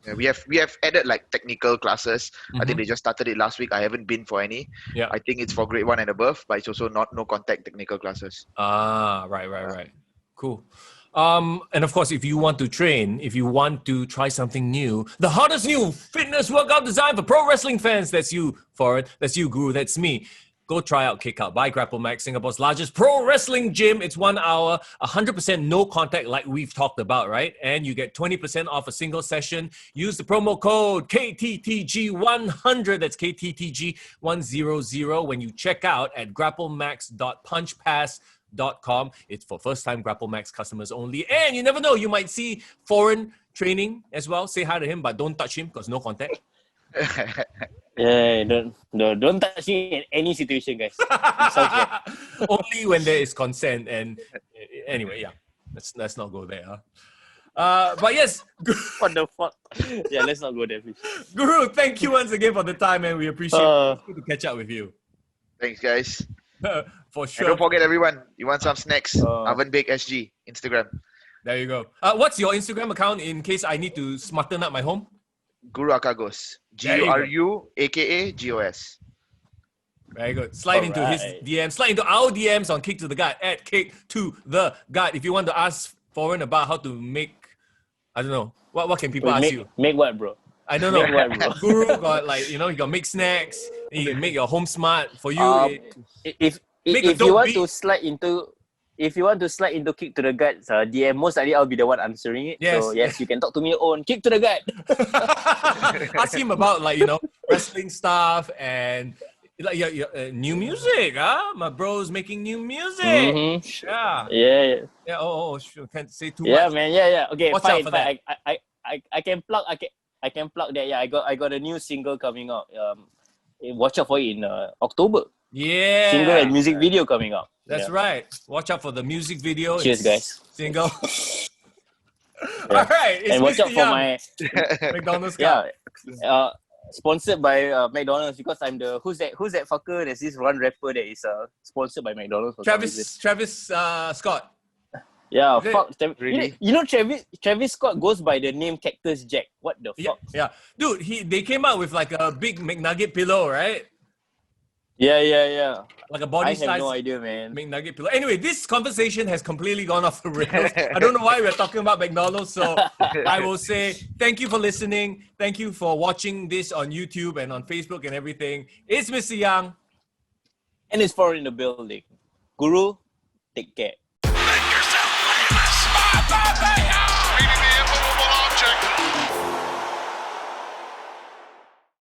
[SPEAKER 4] Yeah, we have added like technical classes. I think they just started it last week. I haven't been for any.
[SPEAKER 2] Yeah.
[SPEAKER 4] I think it's for grade 1 and above, but it's also no contact technical classes.
[SPEAKER 2] Right. Cool. And of course, if you want to train, if you want to try something new, the hottest new fitness workout design for pro wrestling fans, that's you, Foreign, that's you, Guru, that's me. Go try out Kick Out by Grapple Max, Singapore's largest pro wrestling gym. It's 1 hour, 100% no contact like we've talked about, right? And you get 20% off a single session. Use the promo code KTTG100, that's KTTG100 when you check out at grapplemax.punchpass.com. It's for first-time Grapple Max customers only. And you never know, you might see Foreign training as well. Say hi to him, but don't touch him because no contact.
[SPEAKER 3] Yeah, don't touch me in any situation, guys.
[SPEAKER 2] Only when there is consent. And anyway, yeah, let's not go there. But yes,
[SPEAKER 3] What the fuck? Yeah, let's not go there, please.
[SPEAKER 2] Guru, thank you once again for the time, man. We appreciate it. It's good to catch up with you.
[SPEAKER 4] Thanks, guys.
[SPEAKER 2] For sure.
[SPEAKER 4] And don't forget, everyone, you want some snacks? Oven Bake SG, Instagram.
[SPEAKER 2] There you go. What's your Instagram account in case I need to smarten up my home?
[SPEAKER 4] Guru Akagos. GURUAKAGOS.
[SPEAKER 2] Very good. Slide into his DM. Slide into our DMs on Kick to the Gut at Kick to the Gut. If you want to ask Foreign about how to make, I don't know, what can people ask you?
[SPEAKER 3] Make what, bro?
[SPEAKER 2] I don't know.
[SPEAKER 3] Make what, bro?
[SPEAKER 2] Guru got he got make snacks. He can make your home smart for you.
[SPEAKER 3] If you want to slide into Kick to the Gut DM, most likely I'll be the one answering it.
[SPEAKER 2] Yes.
[SPEAKER 3] So yes, you can talk to me on Kick to the Gut.
[SPEAKER 2] Ask him about wrestling stuff and your new music. My bro's making new music.
[SPEAKER 3] Mm-hmm.
[SPEAKER 2] Yeah. Sure. Can't say too much.
[SPEAKER 3] Yeah, man. Yeah. Okay,
[SPEAKER 2] Watch
[SPEAKER 3] fine.
[SPEAKER 2] out for that.
[SPEAKER 3] I can plug. I can plug that. Yeah, I got a new single coming out. Watch out for it in October.
[SPEAKER 2] Yeah.
[SPEAKER 3] Single and music video coming out.
[SPEAKER 2] That's right. Watch out for the music video.
[SPEAKER 3] Cheers, guys.
[SPEAKER 2] Single. All right. It's
[SPEAKER 3] And watch
[SPEAKER 2] Mr.
[SPEAKER 3] out for
[SPEAKER 2] Young.
[SPEAKER 3] my
[SPEAKER 2] McDonald's card.
[SPEAKER 3] sponsored by McDonald's because I'm the who's that fucker? There's this one rapper that is sponsored by McDonald's. For
[SPEAKER 2] Travis Scott.
[SPEAKER 3] Yeah,
[SPEAKER 2] Is it?
[SPEAKER 3] fuck.
[SPEAKER 4] Really?
[SPEAKER 3] You know Travis Scott goes by the name Cactus Jack. What the fuck?
[SPEAKER 2] Yeah. Dude, they came out with like a big McNugget pillow, right?
[SPEAKER 3] Yeah.
[SPEAKER 2] Like a body
[SPEAKER 3] I
[SPEAKER 2] size
[SPEAKER 3] have no idea, man.
[SPEAKER 2] McNugget pillow. Anyway, this conversation has completely gone off the rails. I don't know why we're talking about McDonald's, so I will say thank you for listening. Thank you for watching this on YouTube and on Facebook and everything. It's Mr. Young.
[SPEAKER 3] And it's Foreign in the building. Guru, take care.
[SPEAKER 1] Make yourself famous. Meeting the immovable object.